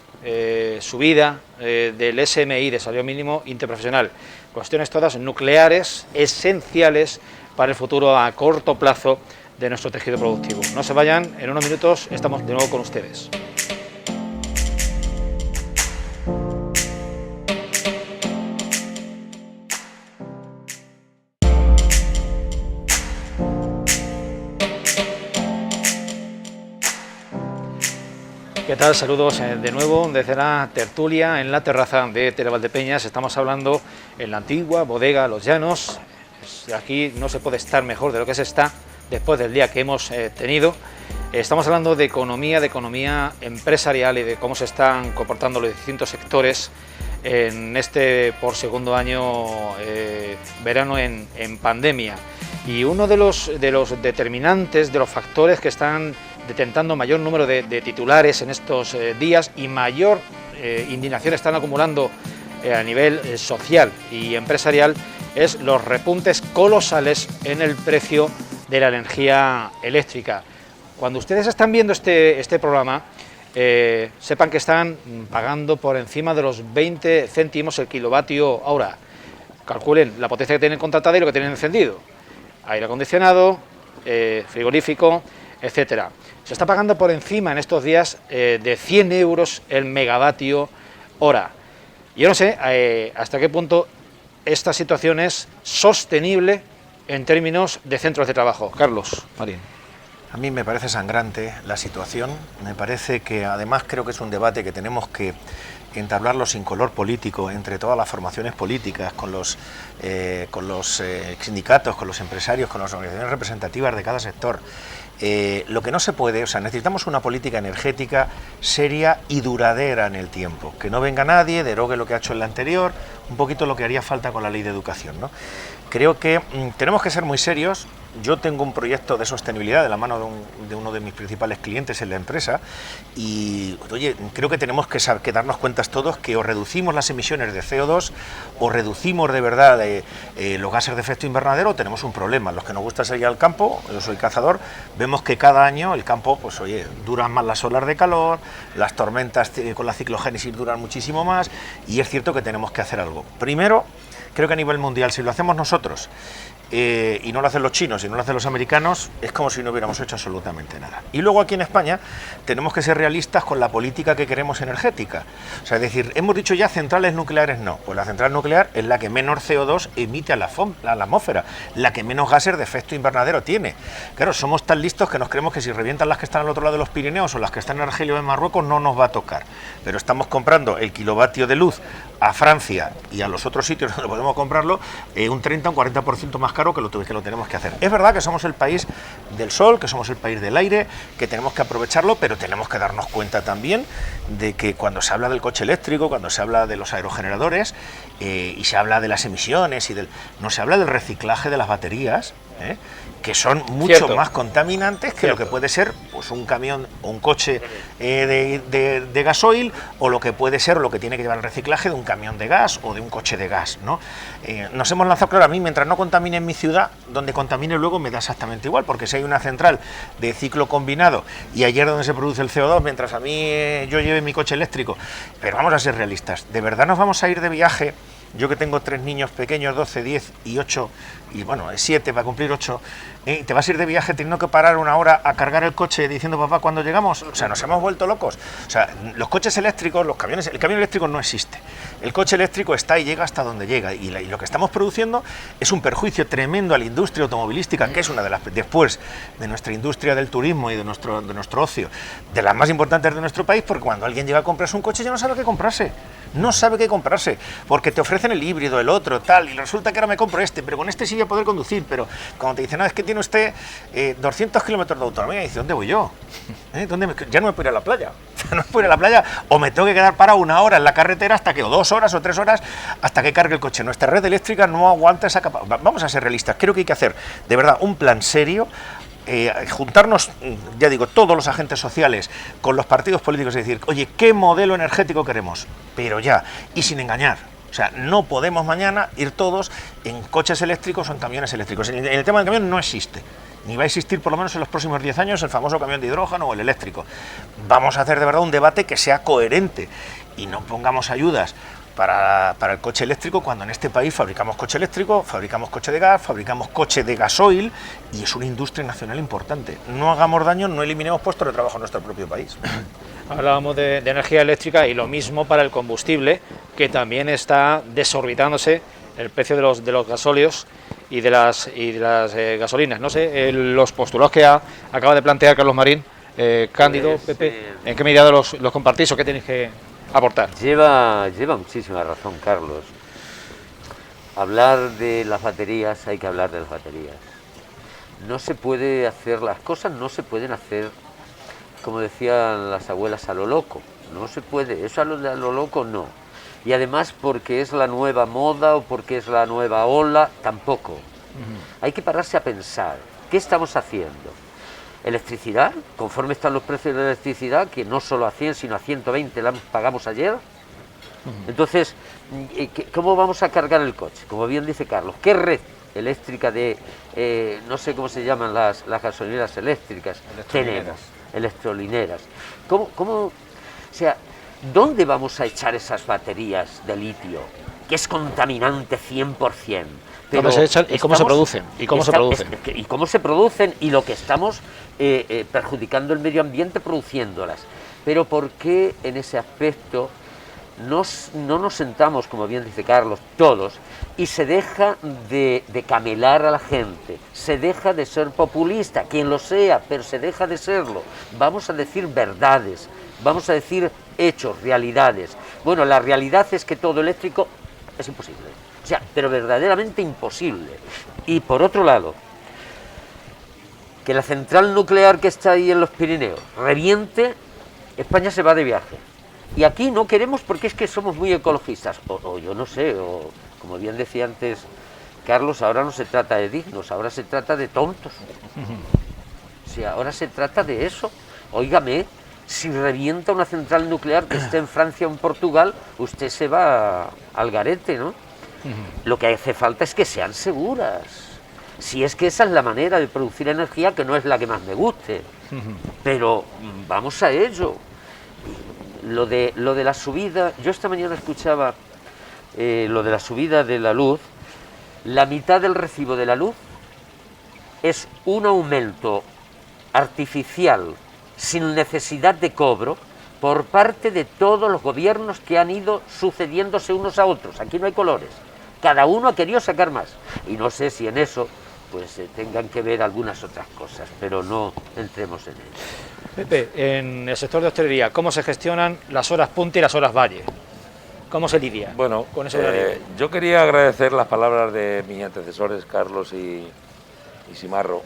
subida del SMI, de salario mínimo interprofesional. Cuestiones todas nucleares, esenciales para el futuro a corto plazo de nuestro tejido productivo. No se vayan, en unos minutos estamos de nuevo con ustedes. ¿Qué tal? Saludos de nuevo desde la tertulia en la terraza de Valdepeñas. Estamos hablando en la antigua bodega Los Llanos. Aquí no se puede estar mejor de lo que se está después del día que hemos tenido. Estamos hablando de economía empresarial y de cómo se están comportando los distintos sectores en este por segundo año verano en pandemia. Y uno de los determinantes, de los factores que están detentando mayor número de titulares en estos días y mayor indignación están acumulando a nivel social y empresarial, es los repuntes colosales en el precio de la energía eléctrica. Cuando ustedes están viendo este programa, sepan que están pagando por encima de los 20 céntimos el kilovatio hora. Calculen la potencia que tienen contratada y lo que tienen encendido. Aire acondicionado, frigorífico, etcétera. Se está pagando por encima en estos días de 100 euros el megavatio hora. Yo no sé hasta qué punto esta situación es sostenible en términos de centros de trabajo. Carlos Marín. A mí me parece sangrante la situación, me parece que además creo que es un debate que tenemos que entablarlo sin color político entre todas las formaciones políticas, con los sindicatos, con los empresarios, con las organizaciones representativas de cada sector. Lo que no se puede, necesitamos una política energética seria y duradera en el tiempo, que no venga nadie, derogue lo que ha hecho el anterior, un poquito lo que haría falta con la ley de educación, ¿no? Creo que tenemos que ser muy serios yo tengo un proyecto de sostenibilidad de la mano de uno de mis principales clientes en la empresa y, oye, creo que tenemos que darnos cuenta todos que o reducimos las emisiones de CO2 o reducimos de verdad los gases de efecto invernadero, o tenemos un problema. Los que nos gusta salir al campo, yo soy cazador, vemos que cada año el campo, pues oye, duran más las olas de calor, las tormentas con la ciclogénesis duran muchísimo más, y es cierto que tenemos que hacer algo. Primero, creo que a nivel mundial, si lo hacemos nosotros, y no lo hacen los chinos y no lo hacen los americanos, es como si no hubiéramos hecho absolutamente nada. Y luego aquí en España tenemos que ser realistas con la política que queremos energética. O sea, es decir, hemos dicho ya centrales nucleares no, pues la central nuclear es la que menos CO2 emite a la atmósfera, la que menos gases de efecto invernadero tiene. Claro, somos tan listos que nos creemos que si revientan las que están al otro lado de los Pirineos o las que están en Argelia o en Marruecos no nos va a tocar. Pero estamos comprando el kilovatio de luz a Francia y a los otros sitios donde podemos comprarlo un 30 o un 40% más caro que lo tenemos que hacer. Es verdad que somos el país del sol, que somos el país del aire, que tenemos que aprovecharlo, pero tenemos que darnos cuenta también de que cuando se habla del coche eléctrico, cuando se habla de los aerogeneradores y se habla de las emisiones no se habla del reciclaje de las baterías, que son mucho más contaminantes que lo que puede ser pues un camión o un coche de gasoil, o lo que puede ser lo que tiene que llevar el reciclaje de un camión de gas o de un coche de gas, ¿no? Nos hemos lanzado, claro, a mí mientras no contamine en mi ciudad, donde contamine luego me da exactamente igual, porque si hay una central de ciclo combinado y ayer donde se produce el CO2, mientras a mí yo lleve mi coche eléctrico. Pero vamos a ser realistas, ¿de verdad nos vamos a ir de viaje? Yo que tengo 3 niños pequeños, 12, 10 y 8, y bueno, 7 para cumplir 8, te vas a ir de viaje teniendo que parar una hora a cargar el coche diciendo, papá, ¿cuándo llegamos? O sea, nos hemos vuelto locos. O sea, los coches eléctricos, los camiones, el camión eléctrico no existe. El coche eléctrico está y llega hasta donde llega, y lo que estamos produciendo es un perjuicio tremendo a la industria automovilística, que es una de las, después de nuestra industria del turismo y de nuestro ocio, de las más importantes de nuestro país, porque cuando alguien llega a comprarse un coche ya no sabe qué comprarse. No sabe qué comprarse, porque te ofrecen el híbrido, el otro, tal, y resulta que ahora me compro este, pero con este sí voy a poder conducir, pero cuando te dicen, no, es que tiene usted 200 kilómetros de autonomía, y dice, ¿dónde voy yo? Ya no me puedo ir a la playa, no me puedo ir a la playa, o me tengo que quedar parado una hora en la carretera o 2 horas o 3 horas hasta que cargue el coche. Nuestra red eléctrica no aguanta esa capacidad. Vamos a ser realistas, creo que hay que hacer, de verdad, un plan serio, juntarnos, ya digo, todos los agentes sociales con los partidos políticos y decir, oye, ¿qué modelo energético queremos? Pero ya, y sin engañar. O sea, no podemos mañana ir todos en coches eléctricos o en camiones eléctricos. En el tema del camión no existe, ni va a existir por lo menos en los próximos 10 años el famoso camión de hidrógeno o el eléctrico. Vamos a hacer de verdad un debate que sea coherente y no pongamos ayudas para el coche eléctrico, cuando en este país fabricamos coche eléctrico, fabricamos coche de gas, fabricamos coche de gasoil, y es una industria nacional importante. No hagamos daño, no eliminemos puestos de trabajo en nuestro propio país. Hablábamos de energía eléctrica, y lo mismo para el combustible, que también está desorbitándose el precio de los gasóleos y de las gasolinas. No sé, los postulados que acaba de plantear Carlos Marín, Cándido, Pepe, ¿en qué medida los compartís o qué tenéis que aportar? Lleva muchísima razón, Carlos. Hablar de las baterías, hay que hablar de las baterías. No se puede hacer, las cosas no se pueden hacer, como decían las abuelas, a lo loco. No se puede, eso a lo loco no. Y además porque es la nueva moda o porque es la nueva ola, tampoco. Hay que pararse a pensar, ¿qué estamos haciendo? Electricidad, conforme están los precios de la electricidad, que no solo a 100, sino a 120 la pagamos ayer. Entonces, ¿cómo vamos a cargar el coche? Como bien dice Carlos, ¿qué red eléctrica no sé cómo se llaman las gasolineras eléctricas tenemos? Electrolineras. O sea, ¿dónde vamos a echar esas baterías de litio, que es contaminante 100%? ¿Dónde se echan y cómo se producen? ¿Y cómo se producen? Y lo que estamos perjudicando el medio ambiente produciéndolas. Pero ¿por qué en ese aspecto no nos sentamos, como bien dice Carlos, todos, y se deja de camelar a la gente, se deja de ser populista, quien lo sea, pero se deja de serlo? Vamos a decir verdades, vamos a decir hechos, realidades. Bueno, la realidad es que todo eléctrico es imposible. O sea, pero verdaderamente imposible. Y por otro lado, que la central nuclear que está ahí en los Pirineos reviente, España se va de viaje. Y aquí no queremos porque es que somos muy ecologistas. O yo no sé, o como bien decía antes Carlos, ahora no se trata de dignos, ahora se trata de tontos. Si ahora se trata de eso, óigame, si revienta una central nuclear que esté en Francia o en Portugal, usted se va al garete, ¿no? Lo que hace falta es que sean seguras. Si es que esa es la manera de producir energía, que no es la que más me guste, pero vamos a ello. Lo de la subida, yo esta mañana escuchaba lo de la subida de la luz. La mitad del recibo de la luz es un aumento artificial sin necesidad de cobro por parte de todos los gobiernos que han ido sucediéndose unos a otros. Aquí no hay colores, cada uno ha querido sacar más, y no sé si en eso pues tengan que ver algunas otras cosas, pero no entremos en ello. Pepe, en el sector de hostelería, ¿cómo se gestionan las horas punta y las horas valle? ¿Cómo se lidia con ese horario? Yo quería agradecer las palabras de mis antecesores, Carlos y Simarro,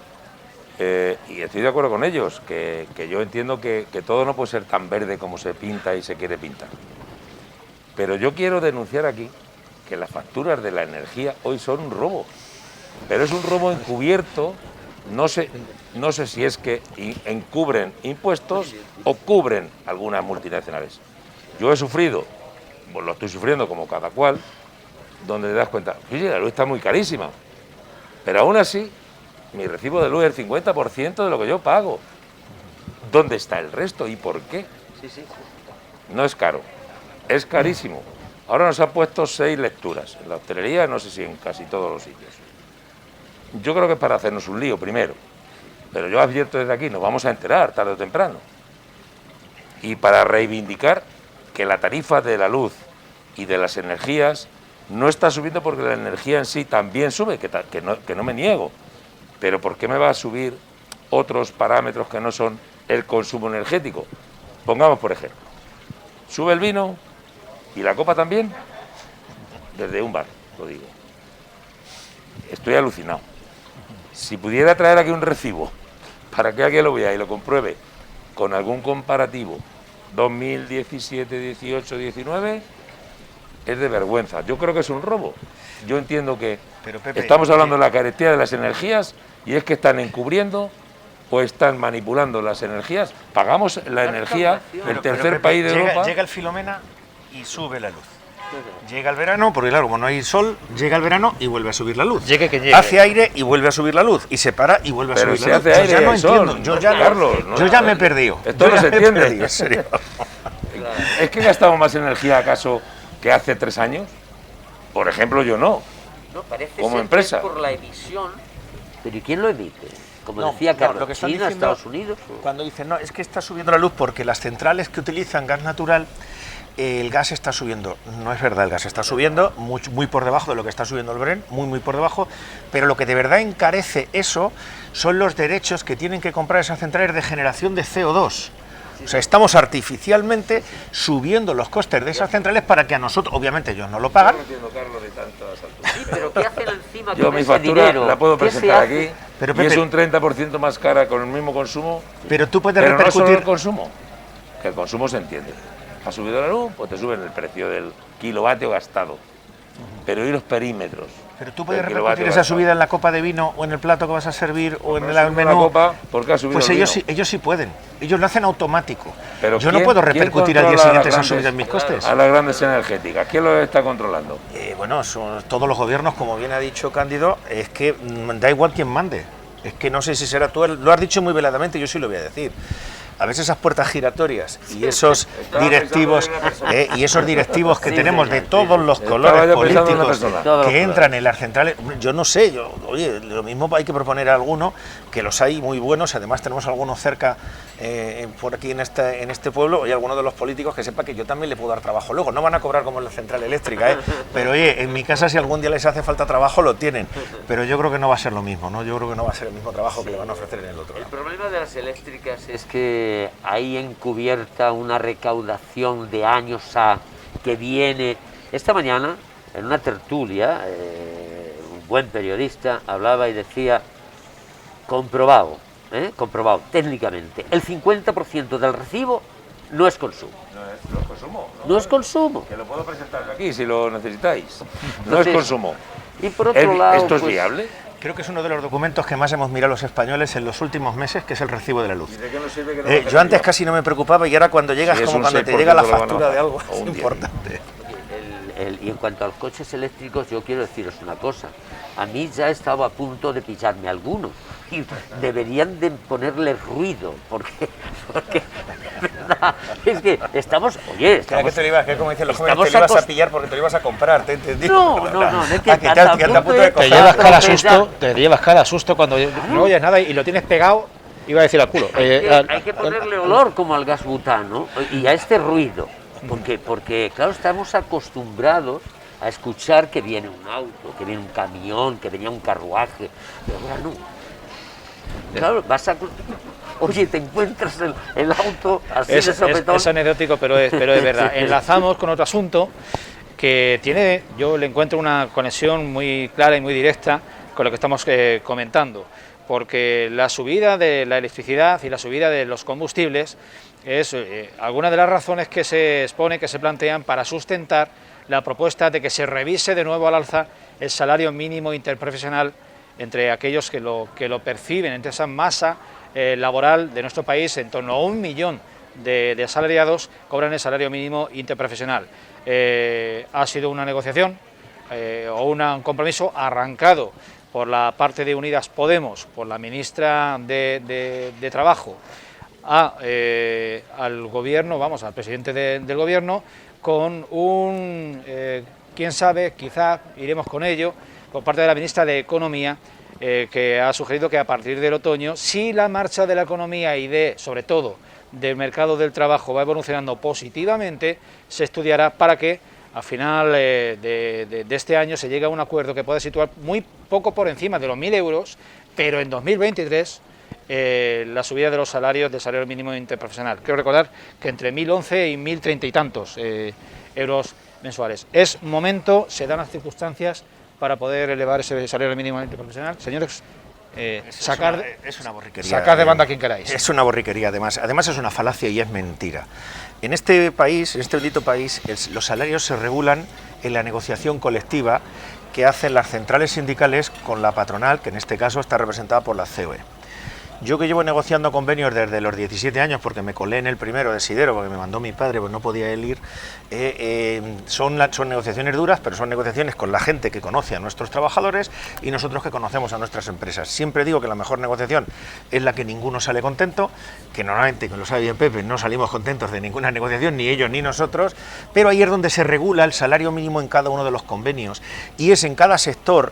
y estoy de acuerdo con ellos, que yo entiendo que todo no puede ser tan verde como se pinta y se quiere pintar. Pero yo quiero denunciar aquí que las facturas de la energía hoy son un robo, pero es un robo encubierto. No sé si es que encubren impuestos o cubren algunas multinacionales. Yo he sufrido, pues lo estoy sufriendo como cada cual, donde te das cuenta, oye, la luz está muy carísima, pero aún así mi recibo de luz es el 50% de lo que yo pago. ¿Dónde está el resto y por qué? No es caro, es carísimo. Ahora nos han puesto 6 lecturas en la hostelería, no sé si en casi todos los sitios. Yo creo que es para hacernos un lío primero, pero yo advierto desde aquí, nos vamos a enterar tarde o temprano. Y para reivindicar que la tarifa de la luz y de las energías no está subiendo porque la energía en sí también sube, que no me niego, pero ¿por qué me va a subir otros parámetros que no son el consumo energético? Pongamos por ejemplo, sube el vino y la copa también, desde un bar, lo digo. Estoy alucinado. Si pudiera traer aquí un recibo para que alguien lo vea y lo compruebe con algún comparativo 2017, 18, 19, es de vergüenza. Yo creo que es un robo. Yo entiendo que estamos hablando de la carestía de las energías y es que están encubriendo o están manipulando las energías. Pagamos la energía del tercer país de Europa. Llega el Filomena y sube la luz. Llega el verano, porque claro, como no hay sol, llega el verano y vuelve a subir la luz. Hace aire y vuelve a subir la luz. Y se para y vuelve a subir la luz. Pero si hace aire y sol, yo ya me he perdido. Esto no se entiende. En serio. ¿Es que gastamos más energía acaso que hace 3 años? Por ejemplo, yo no. No, parece como ser empresa. Que es por la emisión. ¿Pero y quién lo emite? Como decía Carlos, lo que están China, diciendo, Estados Unidos. Cuando dicen, no, es que está subiendo la luz porque las centrales que utilizan gas natural, el gas está subiendo. No es verdad, el gas está subiendo muy por debajo de lo que está subiendo el Brent, muy por debajo, pero lo que de verdad encarece eso son los derechos que tienen que comprar esas centrales de generación de CO2. O sea, estamos artificialmente subiendo los costes de esas centrales para que a nosotros, obviamente ellos no lo pagan. Sí, pero ¿qué hacen encima yo con mi ese factura dinero? la puedo presentar aquí, pero, y Pepe, es un 30% más cara con el mismo consumo. Pero tú puedes pero repercutir... no solo el consumo, que el consumo se entiende. Ha subido la luz, pues te suben el precio del kilovatio gastado. Pero y los perímetros. Pero tú puedes repercutir esa subida en la copa de vino o en el plato que vas a servir o en el menú. La copa, ¿por qué ha subido pues el ellos sí pueden. Ellos lo hacen automático. Pero yo no puedo repercutir al día siguiente esa subida en mis costes. A las grandes energéticas, ¿quién lo está controlando? Bueno, son todos los gobiernos, como bien ha dicho Cándido, es que da igual quién mande. Es que no sé si será tú, lo has dicho muy veladamente, yo sí lo voy a decir. A veces esas puertas giratorias y esos directivos que tenemos de todos los colores políticos que entran en las centrales, yo no sé, oye, lo mismo hay que proponer a alguno, que los hay muy buenos, además tenemos algunos cerca por aquí en este pueblo, y alguno de los políticos que sepa que yo también le puedo dar trabajo luego. No van a cobrar como en la central eléctrica, pero oye, en mi casa si algún día les hace falta trabajo lo tienen, pero yo creo que no va a ser lo mismo, ¿no? Yo creo que no va a ser el mismo trabajo que le van a ofrecer en el otro lado. El problema de las eléctricas es que hay encubierta una recaudación de años que viene. Esta mañana, en una tertulia, un buen periodista hablaba y decía, comprobado técnicamente, el 50% del recibo no es consumo. No es consumo. No es consumo. Que lo puedo presentar aquí si lo necesitáis. No es consumo. Y por otro lado, ¿Esto es pues, viable? Creo que es uno de los documentos que más hemos mirado los españoles en los últimos meses, que es el recibo de la luz. ¿Y de qué nos sirve que no Yo antes casi no me preocupaba y ahora cuando llegas, Sí, es como un cuando te 6% llega la lo van a factura de bajar, algo, o es un 10. importante. y en cuanto a los coches eléctricos, yo quiero deciros una cosa. A mí ya estaba a punto de pillarme algunos. Y deberían de ponerle ruido, porque de verdad, es que estamos, oye, Creía que te lo ibas, que como dicen los jóvenes, estamos te lo ibas a acos- pillar porque te lo ibas a comprar, ¿te entendí? No, es que Ah, que hasta te a anda a punto de punto de- Te coger. llevas cada Pero que susto, te llevas cada susto cuando no oyes nada y lo tienes pegado, iba a decir al culo. Hay que ponerle olor como al gas butano y a este ruido, porque claro, estamos acostumbrados a escuchar que viene un auto, que viene un camión, que venía un carruaje, pero ahora no. Claro, oye, te encuentras el auto así de sopetón. Es anecdótico, pero es verdad. Enlazamos con otro asunto que tiene, yo le encuentro una conexión muy clara y muy directa con lo que estamos comentando, porque la subida de la electricidad y la subida de los combustibles es alguna de las razones que se expone, que se plantean para sustentar la propuesta de que se revise de nuevo al alza el salario mínimo interprofesional entre aquellos que lo perciben, entre esa masa laboral de nuestro país. En torno a 1 millón de asalariados cobran el salario mínimo interprofesional. Ha sido una negociación o un compromiso arrancado por la parte de Unidas Podemos, por la ministra de Trabajo, al gobierno, vamos, al presidente del gobierno, con quién sabe, quizá iremos con ello, por parte de la ministra de Economía, que ha sugerido que a partir del otoño, si la marcha de la economía y sobre todo, del mercado del trabajo va evolucionando positivamente, se estudiará para que a final de este año se llegue a un acuerdo que pueda situar muy poco por encima de los 1.000 euros, pero en 2023 la subida de los salarios del salario mínimo interprofesional. Quiero recordar que entre 1.011 y 1.030 y tantos euros mensuales. Es momento, se dan las circunstancias para poder elevar ese salario mínimo interprofesional. Señores, es una borriquería. Sacad de banda a quien queráis. Es una borriquería, además es una falacia y es mentira. En este país, en este bendito país, los salarios se regulan en la negociación colectiva que hacen las centrales sindicales con la patronal, que en este caso está representada por la COE. Yo, que llevo negociando convenios desde los 17 años, porque me colé en el primero de Sidero, porque me mandó mi padre, pues no podía él ir, son negociaciones duras, pero son negociaciones con la gente que conoce a nuestros trabajadores y nosotros que conocemos a nuestras empresas. Siempre digo que la mejor negociación es la que ninguno sale contento, que normalmente, como lo sabe bien Pepe, no salimos contentos de ninguna negociación, ni ellos ni nosotros, pero ahí es donde se regula el salario mínimo en cada uno de los convenios, y es en cada sector,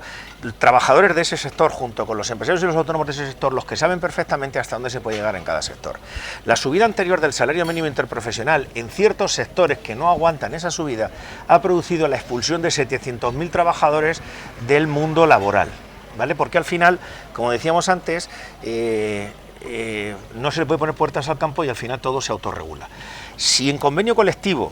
trabajadores de ese sector junto con los empresarios y los autónomos de ese sector los que saben perfectamente hasta dónde se puede llegar en cada sector. La subida anterior del salario mínimo interprofesional en ciertos sectores que no aguantan esa subida ha producido la expulsión de 700.000 trabajadores del mundo laboral, ¿vale? Porque al final, como decíamos antes, no se le puede poner puertas al campo y al final todo se autorregula. Si en convenio colectivo,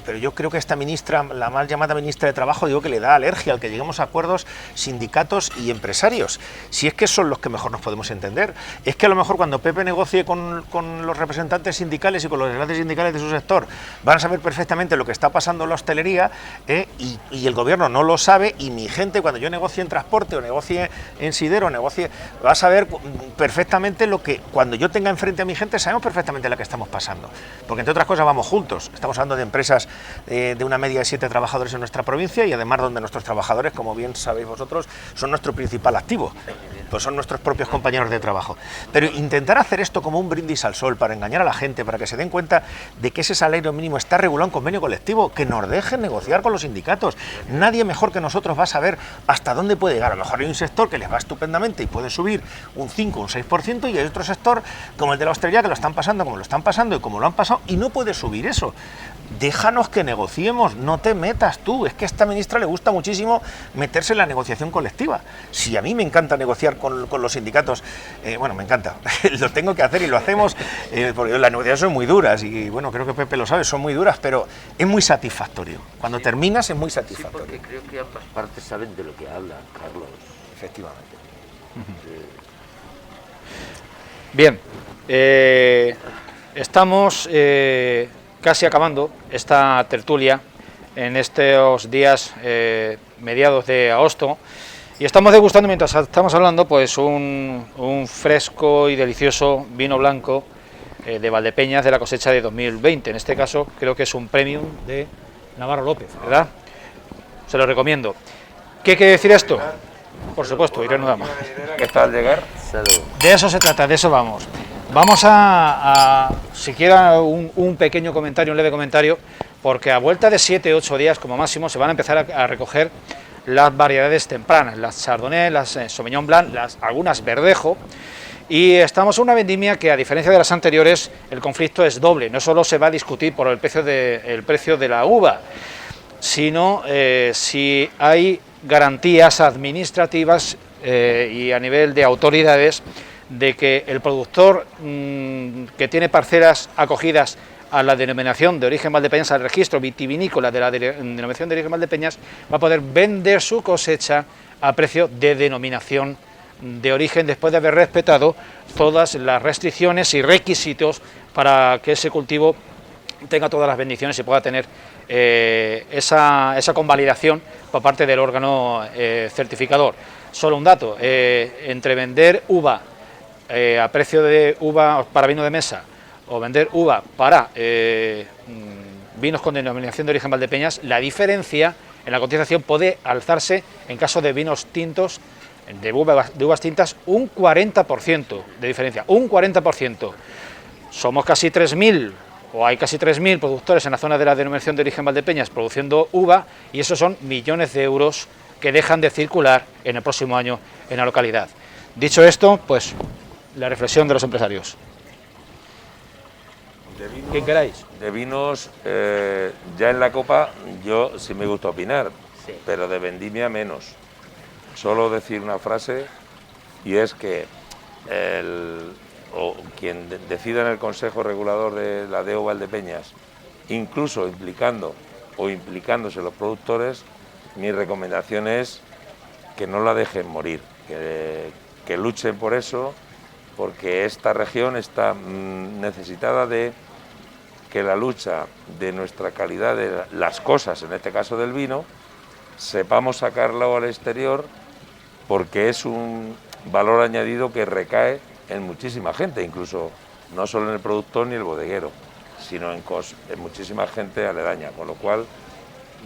pero yo creo que esta ministra, la mal llamada ministra de Trabajo, digo que le da alergia al que lleguemos a acuerdos sindicatos y empresarios, si es que son los que mejor nos podemos entender. Es que a lo mejor cuando Pepe negocie con los representantes sindicales y con los enlaces sindicales de su sector, van a saber perfectamente lo que está pasando en la hostelería, y el gobierno no lo sabe, y mi gente, cuando yo negocie en transporte o negocie en Sidero, va a saber perfectamente lo que, cuando yo tenga enfrente a mi gente, sabemos perfectamente la que estamos pasando, porque entre otras cosas vamos juntos, estamos hablando de empresas de una media de 7 trabajadores en nuestra provincia, y además donde nuestros trabajadores, como bien sabéis vosotros, son nuestro principal activo, pues son nuestros propios compañeros de trabajo. Pero intentar hacer esto como un brindis al sol para engañar a la gente, para que se den cuenta de que ese salario mínimo está regulado en convenio colectivo, que nos dejen negociar con los sindicatos. Nadie mejor que nosotros va a saber hasta dónde puede llegar. A lo mejor hay un sector que les va estupendamente y puede subir un 5 o un 6%, y hay otro sector como el de la hostelería que lo están pasando como lo están pasando y como lo han pasado, y no puede subir eso. Déjanos que negociemos, no te metas tú. Es que a esta ministra le gusta muchísimo meterse en la negociación colectiva. Si a mí me encanta negociar con los sindicatos, bueno, me encanta, lo tengo que hacer y lo hacemos, porque las negociaciones son muy duras, y bueno, creo que Pepe lo sabe, son muy duras, pero es muy satisfactorio. Cuando terminas es muy satisfactorio. Sí, porque creo que ambas partes saben de lo que hablan, Carlos. Efectivamente. Bien, estamos casi acabando esta tertulia en estos días mediados de agosto y estamos degustando, mientras estamos hablando, pues un fresco y delicioso vino blanco de Valdepeñas de la cosecha de 2020. En este caso creo que es un premium de Navarro López, ¿verdad? Se lo recomiendo. ¿Qué quiere decir esto? Por supuesto, y reanudamos. ¿Qué está al llegar? Salud. De eso se trata, de eso vamos. Vamos a siquiera un pequeño comentario, un leve comentario, porque a vuelta de 7-8 días como máximo se van a empezar a recoger las variedades tempranas, las Chardonnay, las Sauvignon Blanc, algunas Verdejo, y estamos en una vendimia que, a diferencia de las anteriores, el conflicto es doble. No solo se va a discutir por el precio de la uva, sino si hay garantías administrativas y a nivel de autoridades de que el productor que tiene parcelas acogidas a la denominación de origen Valdepeñas, al registro vitivinícola de la denominación de origen Valdepeñas, va a poder vender su cosecha a precio de denominación de origen, después de haber respetado todas las restricciones y requisitos para que ese cultivo tenga todas las bendiciones y pueda tener esa convalidación por parte del órgano certificador. Solo un dato, entre vender uva a precio de uva para vino de mesa o vender uva para vinos con denominación de origen Valdepeñas, la diferencia en la cotización puede alzarse, en caso de vinos tintos, de uvas tintas, un 40% de diferencia, un 40%. Somos casi 3.000, o hay casi 3.000 productores en la zona de la denominación de origen Valdepeñas produciendo uva, y esos son millones de euros que dejan de circular en el próximo año en la localidad. Dicho esto, pues la reflexión de los empresarios. ¿Quién queráis? De vinos, ya en la copa, yo sí me gusta opinar, Sí. pero de vendimia menos. Solo decir una frase, y es que quien decida en el Consejo Regulador de la DEO Valdepeñas, incluso implicándose los productores, mi recomendación es que no la dejen morir, que luchen por eso, porque esta región está necesitada de que la lucha de nuestra calidad de las cosas, en este caso del vino, sepamos sacarlo al exterior, porque es un valor añadido que recae en muchísima gente, incluso no solo en el productor ni el bodeguero, sino en muchísima gente aledaña, con lo cual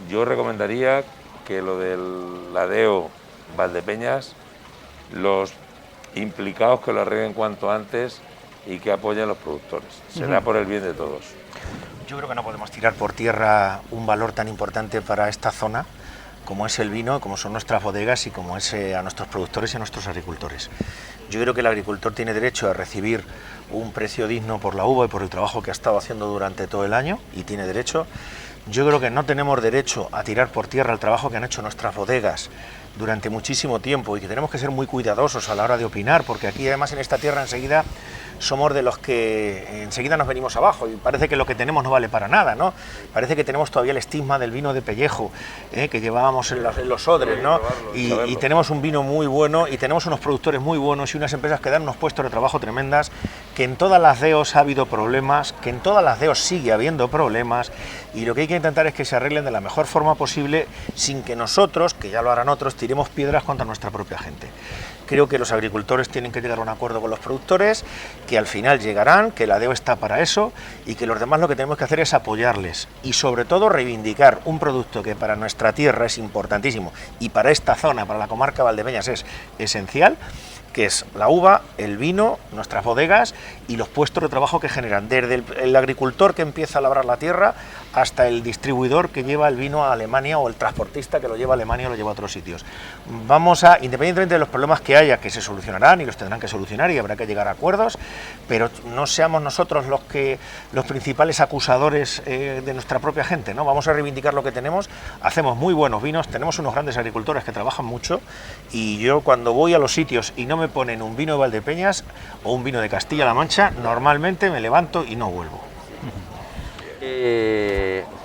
yo recomendaría que lo del ladeo Valdepeñas, los implicados que lo arreglen cuanto antes y que apoyen a los productores. Será por el bien de todos. Yo creo que no podemos tirar por tierra un valor tan importante para esta zona como es el vino, como son nuestras bodegas y como es a nuestros productores y a nuestros agricultores. Yo creo que el agricultor tiene derecho a recibir un precio digno por la uva y por el trabajo que ha estado haciendo durante todo el año, y tiene derecho. Yo creo que no tenemos derecho a tirar por tierra el trabajo que han hecho nuestras bodegas durante muchísimo tiempo, y que tenemos que ser muy cuidadosos a la hora de opinar, porque aquí además en esta tierra enseguida somos de los que enseguida nos venimos abajo y parece que lo que tenemos no vale para nada, ¿no? Parece que tenemos todavía el estigma del vino de pellejo que llevábamos en los odres, ¿no? Y tenemos un vino muy bueno y tenemos unos productores muy buenos y unas empresas que dan unos puestos de trabajo tremendas, que en todas las DEOs ha habido problemas, que en todas las DEOs sigue habiendo problemas, y lo que hay que intentar es que se arreglen de la mejor forma posible sin que nosotros, que ya lo harán otros, tiremos piedras contra nuestra propia gente. Creo que los agricultores tienen que llegar a un acuerdo con los productores, que al final llegarán, que la DEO está para eso, y que los demás lo que tenemos que hacer es apoyarles y sobre todo reivindicar un producto que para nuestra tierra es importantísimo y para esta zona, para la comarca Valdepeñas es esencial, que es la uva, el vino, nuestras bodegas y los puestos de trabajo que generan, desde el agricultor que empieza a labrar la tierra hasta el distribuidor que lleva el vino a Alemania o el transportista que lo lleva a Alemania o lo lleva a otros sitios. Vamos a, independientemente de los problemas que haya, que se solucionarán y los tendrán que solucionar y habrá que llegar a acuerdos, pero no seamos nosotros los principales acusadores de nuestra propia gente, ¿no? Vamos a reivindicar lo que tenemos, hacemos muy buenos vinos, tenemos unos grandes agricultores que trabajan mucho, y yo cuando voy a los sitios y no me ponen un vino de Valdepeñas o un vino de Castilla-La Mancha, normalmente me levanto y no vuelvo.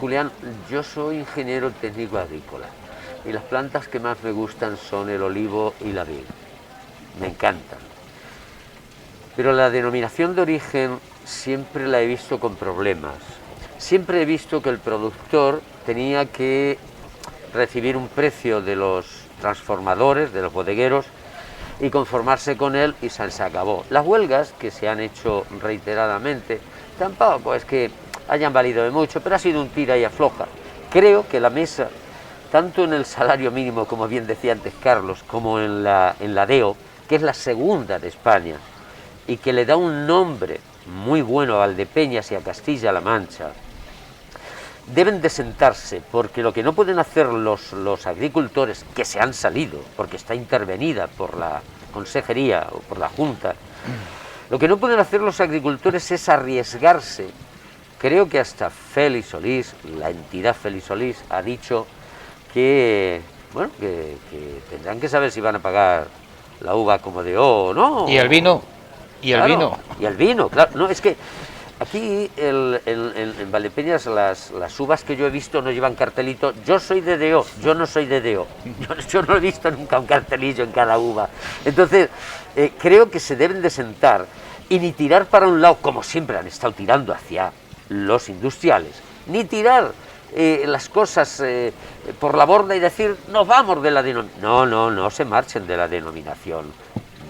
Julián, yo soy ingeniero técnico agrícola y las plantas que más me gustan son el olivo y la vid. Me encantan. Pero la denominación de origen siempre la he visto con problemas. Siempre he visto que el productor tenía que recibir un precio de los transformadores, de los bodegueros, y conformarse con él, y se acabó. Las huelgas que se han hecho reiteradamente tampoco es que hayan valido de mucho, pero ha sido un tira y afloja. Creo que la mesa, tanto en el salario mínimo, como bien decía antes Carlos, como en la DEO, que es la segunda de España, y que le da un nombre muy bueno a Valdepeñas y a Castilla-La Mancha, deben de sentarse, porque lo que no pueden hacer los agricultores, que se han salido, porque está intervenida por la Consejería o por la Junta, lo que no pueden hacer los agricultores es arriesgarse. Creo que hasta Félix Solís, la entidad Félix Solís, ha dicho que, bueno, que tendrán que saber si van a pagar la uva como de o no. ¿Y el vino? ¿Y el Claro, vino? Y el vino, claro. No, es que aquí en Valdepeñas las uvas que yo he visto no llevan cartelito. Yo soy de DEO, yo no soy de DEO. Yo no he visto nunca un cartelillo en cada uva. Entonces, creo que se deben de sentar y ni tirar para un lado, como siempre han estado tirando hacia los industriales, ni tirar las cosas por la borda y decir, nos vamos de la denominación. No se marchen de la denominación.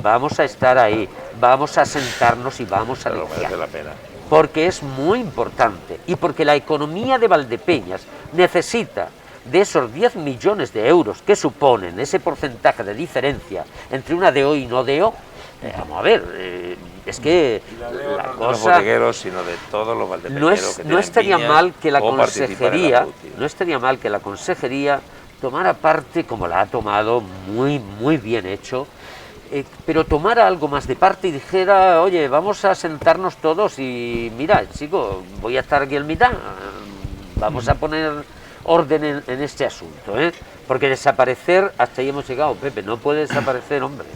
Vamos a estar ahí, vamos a sentarnos y vamos a Pero negociar. merece la pena. Porque es muy importante y porque la economía de Valdepeñas necesita de esos 10 millones de euros que suponen ese porcentaje de diferencia entre una DEO y no DEO. Vamos a ver, es que la No de los cosa bodegueros, sino de todos los valdepeñeros que no tienen estaría viñas mal que la o participan en la consejería, producción. no estaría mal que la consejería tomara parte, como la ha tomado, muy bien hecho, pero tomara algo más de parte y dijera, oye, vamos a sentarnos todos y mira, chico, voy a estar aquí en mitad, vamos a poner orden en este asunto, porque desaparecer, hasta ahí hemos llegado, Pepe, no puede desaparecer, hombre,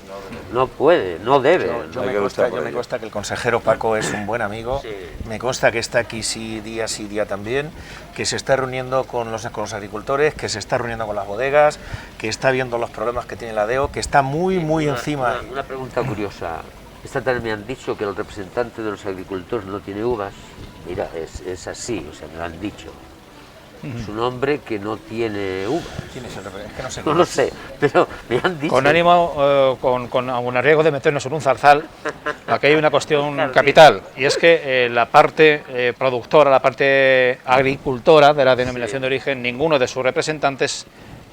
no puede, no debe. Yo hay me que consta, luchar por me ello. consta que el consejero Paco es un buen amigo, Sí. me consta que está aquí sí día también, que se está reuniendo con los agricultores, que se está reuniendo con las bodegas, que está viendo los problemas que tiene la DEO, que está muy encima. Una pregunta curiosa. Esta tarde me han dicho que el representante de los agricultores no tiene uvas. Mira, es así, o sea, me lo han dicho. Es un hombre que no tiene uvas. ¿Quién es el representante? Es que no sé No quién lo es. sé, pero me han dicho. Con ánimo, con algún riesgo de meternos en un zarzal, aquí hay una cuestión capital, y es que la parte productora, la parte agricultora de la denominación de origen, ninguno de sus representantes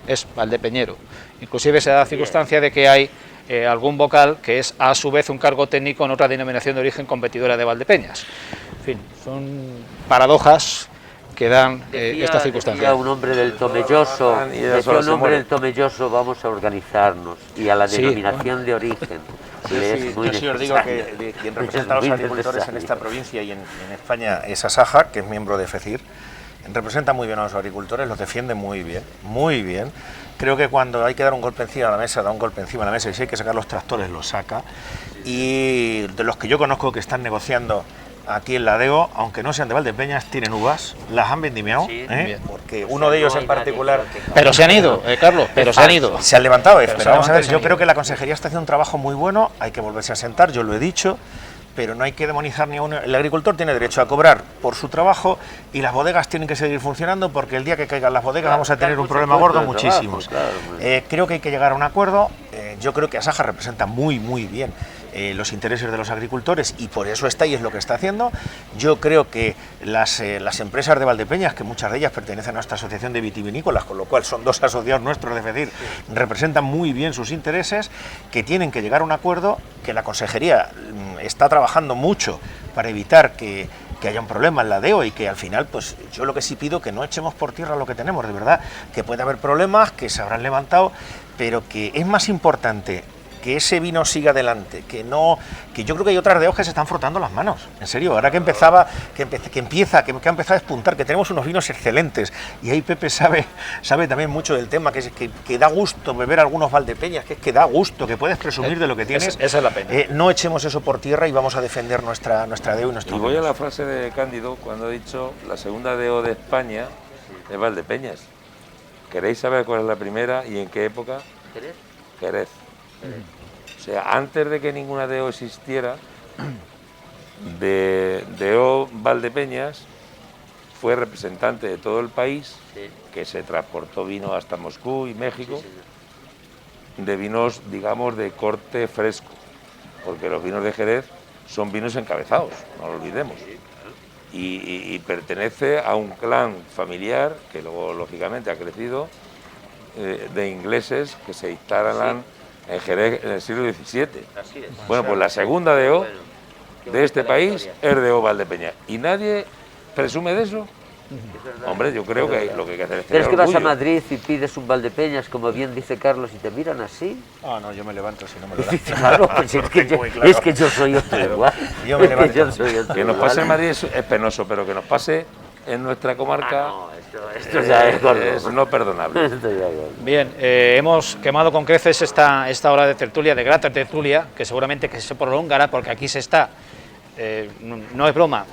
es valdepeñero. Inclusive se da la circunstancia de que hay algún vocal que es a su vez un cargo técnico en otra denominación de origen competidora de Valdepeñas. En fin, son paradojas que dan esta circunstancia. Decía un hombre del Tomelloso, Y ella decía sola un se hombre muere. del Tomelloso, vamos a organizarnos, y a la Sí, denominación de origen. le es muy Yo sí os digo necesario. que quien Es representa a los muy agricultores en necesario. esta provincia y en España es Asaja, que es miembro de FECIR. Representa muy bien a los agricultores, los defiende muy bien, muy bien. Creo que cuando hay que dar un golpe encima de la mesa, da un golpe encima de la mesa, y si hay que sacar los tractores, los saca. Y de los que yo conozco que están negociando aquí en la DEO, aunque no sean de Valdepeñas, tienen uvas, las han vendimiado, Sí, bien. porque uno de ellos en particular... Pero se han ido, Carlos, pero se han ido. Se han levantado, Pero pero vamos a ver, se yo han creo ido. que la consejería está haciendo un trabajo muy bueno, hay que volverse a sentar, yo lo he dicho, pero no hay que demonizar ni a uno. El agricultor tiene derecho a cobrar por su trabajo y las bodegas tienen que seguir funcionando, porque el día que caigan las bodegas vamos a tener un problema gordo, muchísimos. Creo que hay que llegar a un acuerdo. Yo creo que Asaja representa muy bien los intereses de los agricultores y por eso está y es lo que está haciendo. Yo creo que las empresas de Valdepeñas, que muchas de ellas pertenecen a nuestra asociación de vitivinícolas, con lo cual son dos asociados nuestros de FECIR, representan muy bien sus intereses, que tienen que llegar a un acuerdo, que la consejería está trabajando mucho para evitar que haya un problema en la DEO y que al final, pues yo lo que sí pido que no echemos por tierra lo que tenemos, de verdad, que puede haber problemas, que se habrán levantado, pero que es más importante que ese vino siga adelante, que yo creo que hay otras DEOs que se están frotando las manos, en serio, ahora que ha empezado a despuntar, que tenemos unos vinos excelentes, y ahí Pepe sabe también mucho del tema, que da gusto beber algunos Valdepeñas, que es que da gusto, que puedes presumir de lo que tienes. Esa es la pena. No echemos eso por tierra y vamos a defender nuestra DEO y nuestro Y voy a vino. la frase de Cándido cuando ha dicho la segunda DEO de España es Valdepeñas. ¿Queréis saber cuál es la primera y en qué época? Jerez. O sea, antes de que ninguna DEO existiera, de DEO Valdepeñas fue representante de todo el país, Sí. que se transportó vino hasta Moscú y México, de vinos, digamos, de corte fresco, porque los vinos de Jerez son vinos encabezados, no lo olvidemos. Y pertenece a un clan familiar que luego, lógicamente, ha crecido, de ingleses que se instalan en Jerez en el siglo XVII. Así es. Bueno, pues la segunda de O Bueno, qué de este bonita la país historia. es de O Valdepeñas. ¿Y nadie presume de eso? Es verdad. Hombre, yo creo que lo que hay que hacer es Pero tener es que vas a orgullo. Madrid y pides un Valdepeñas, como bien dice Carlos, y te miran así. Ah, no, yo me levanto si no me lo dan. Claro, pues es que, yo, Muy claro. es que yo soy otro igual. Yo me Es que levanto. yo soy otro Que nos igual. pase en Madrid es penoso, pero que nos pase en nuestra comarca No, esto ya es gordo. es no perdonable. Esto ya es gordo. Bien, hemos quemado con creces esta hora de tertulia, de grata tertulia, que seguramente que se prolongará porque aquí se está, no es broma,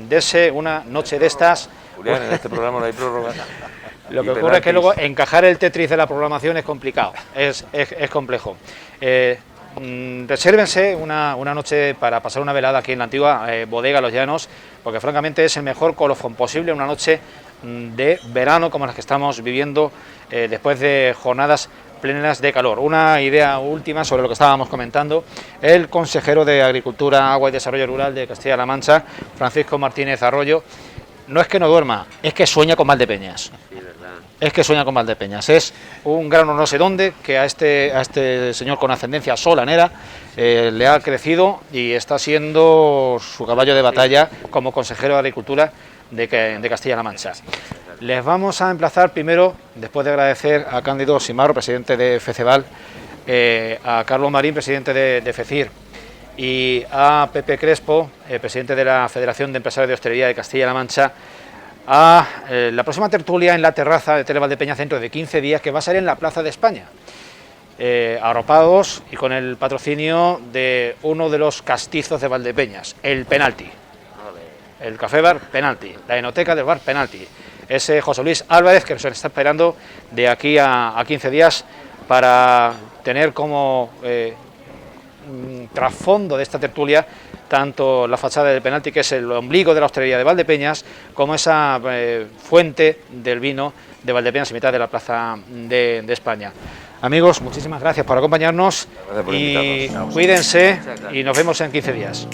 dese una noche de estas. Julián, en este programa no hay prórroga. Lo Y que ocurre es que penaltis. luego encajar el Tetris de la programación es complicado, es complejo. Resérvense una noche para pasar una velada aquí en la antigua bodega Los Llanos, porque francamente es el mejor colofón posible, una noche de verano como las que estamos viviendo después de jornadas plenas de calor. Una idea última sobre lo que estábamos comentando. El consejero de Agricultura, Agua y Desarrollo Rural de Castilla-La Mancha, Francisco Martínez Arroyo, no es que no duerma, es que sueña con Valdepeñas. Sí, verdad. Es que sueña con Valdepeñas. Es un grano no sé dónde que a este señor con ascendencia solanera le ha crecido y está siendo su caballo de batalla como consejero de Agricultura de Castilla-La Mancha. Les vamos a emplazar primero, después de agradecer a Cándido Simarro, presidente de FECEVAL, a Carlos Marín, presidente de FECIR, y a Pepe Crespo, presidente de la Federación de Empresarios de Hostelería de Castilla-La Mancha, a la próxima tertulia en la terraza de Tele Valdepeñas dentro de 15 días, que va a ser en la Plaza de España, arropados y con el patrocinio de uno de los castizos de Valdepeñas, el Penalti, el Café Bar Penalti, la enoteca del Bar Penalti. Ese José Luis Álvarez que nos está esperando de aquí a 15 días para tener como trasfondo de esta tertulia tanto la fachada del Penalti, que es el ombligo de la hostelería de Valdepeñas, como esa fuente del vino de Valdepeñas en mitad de la Plaza de España. Amigos, muchísimas gracias por acompañarnos Gracias por y invitarnos. cuídense y nos vemos en 15 días.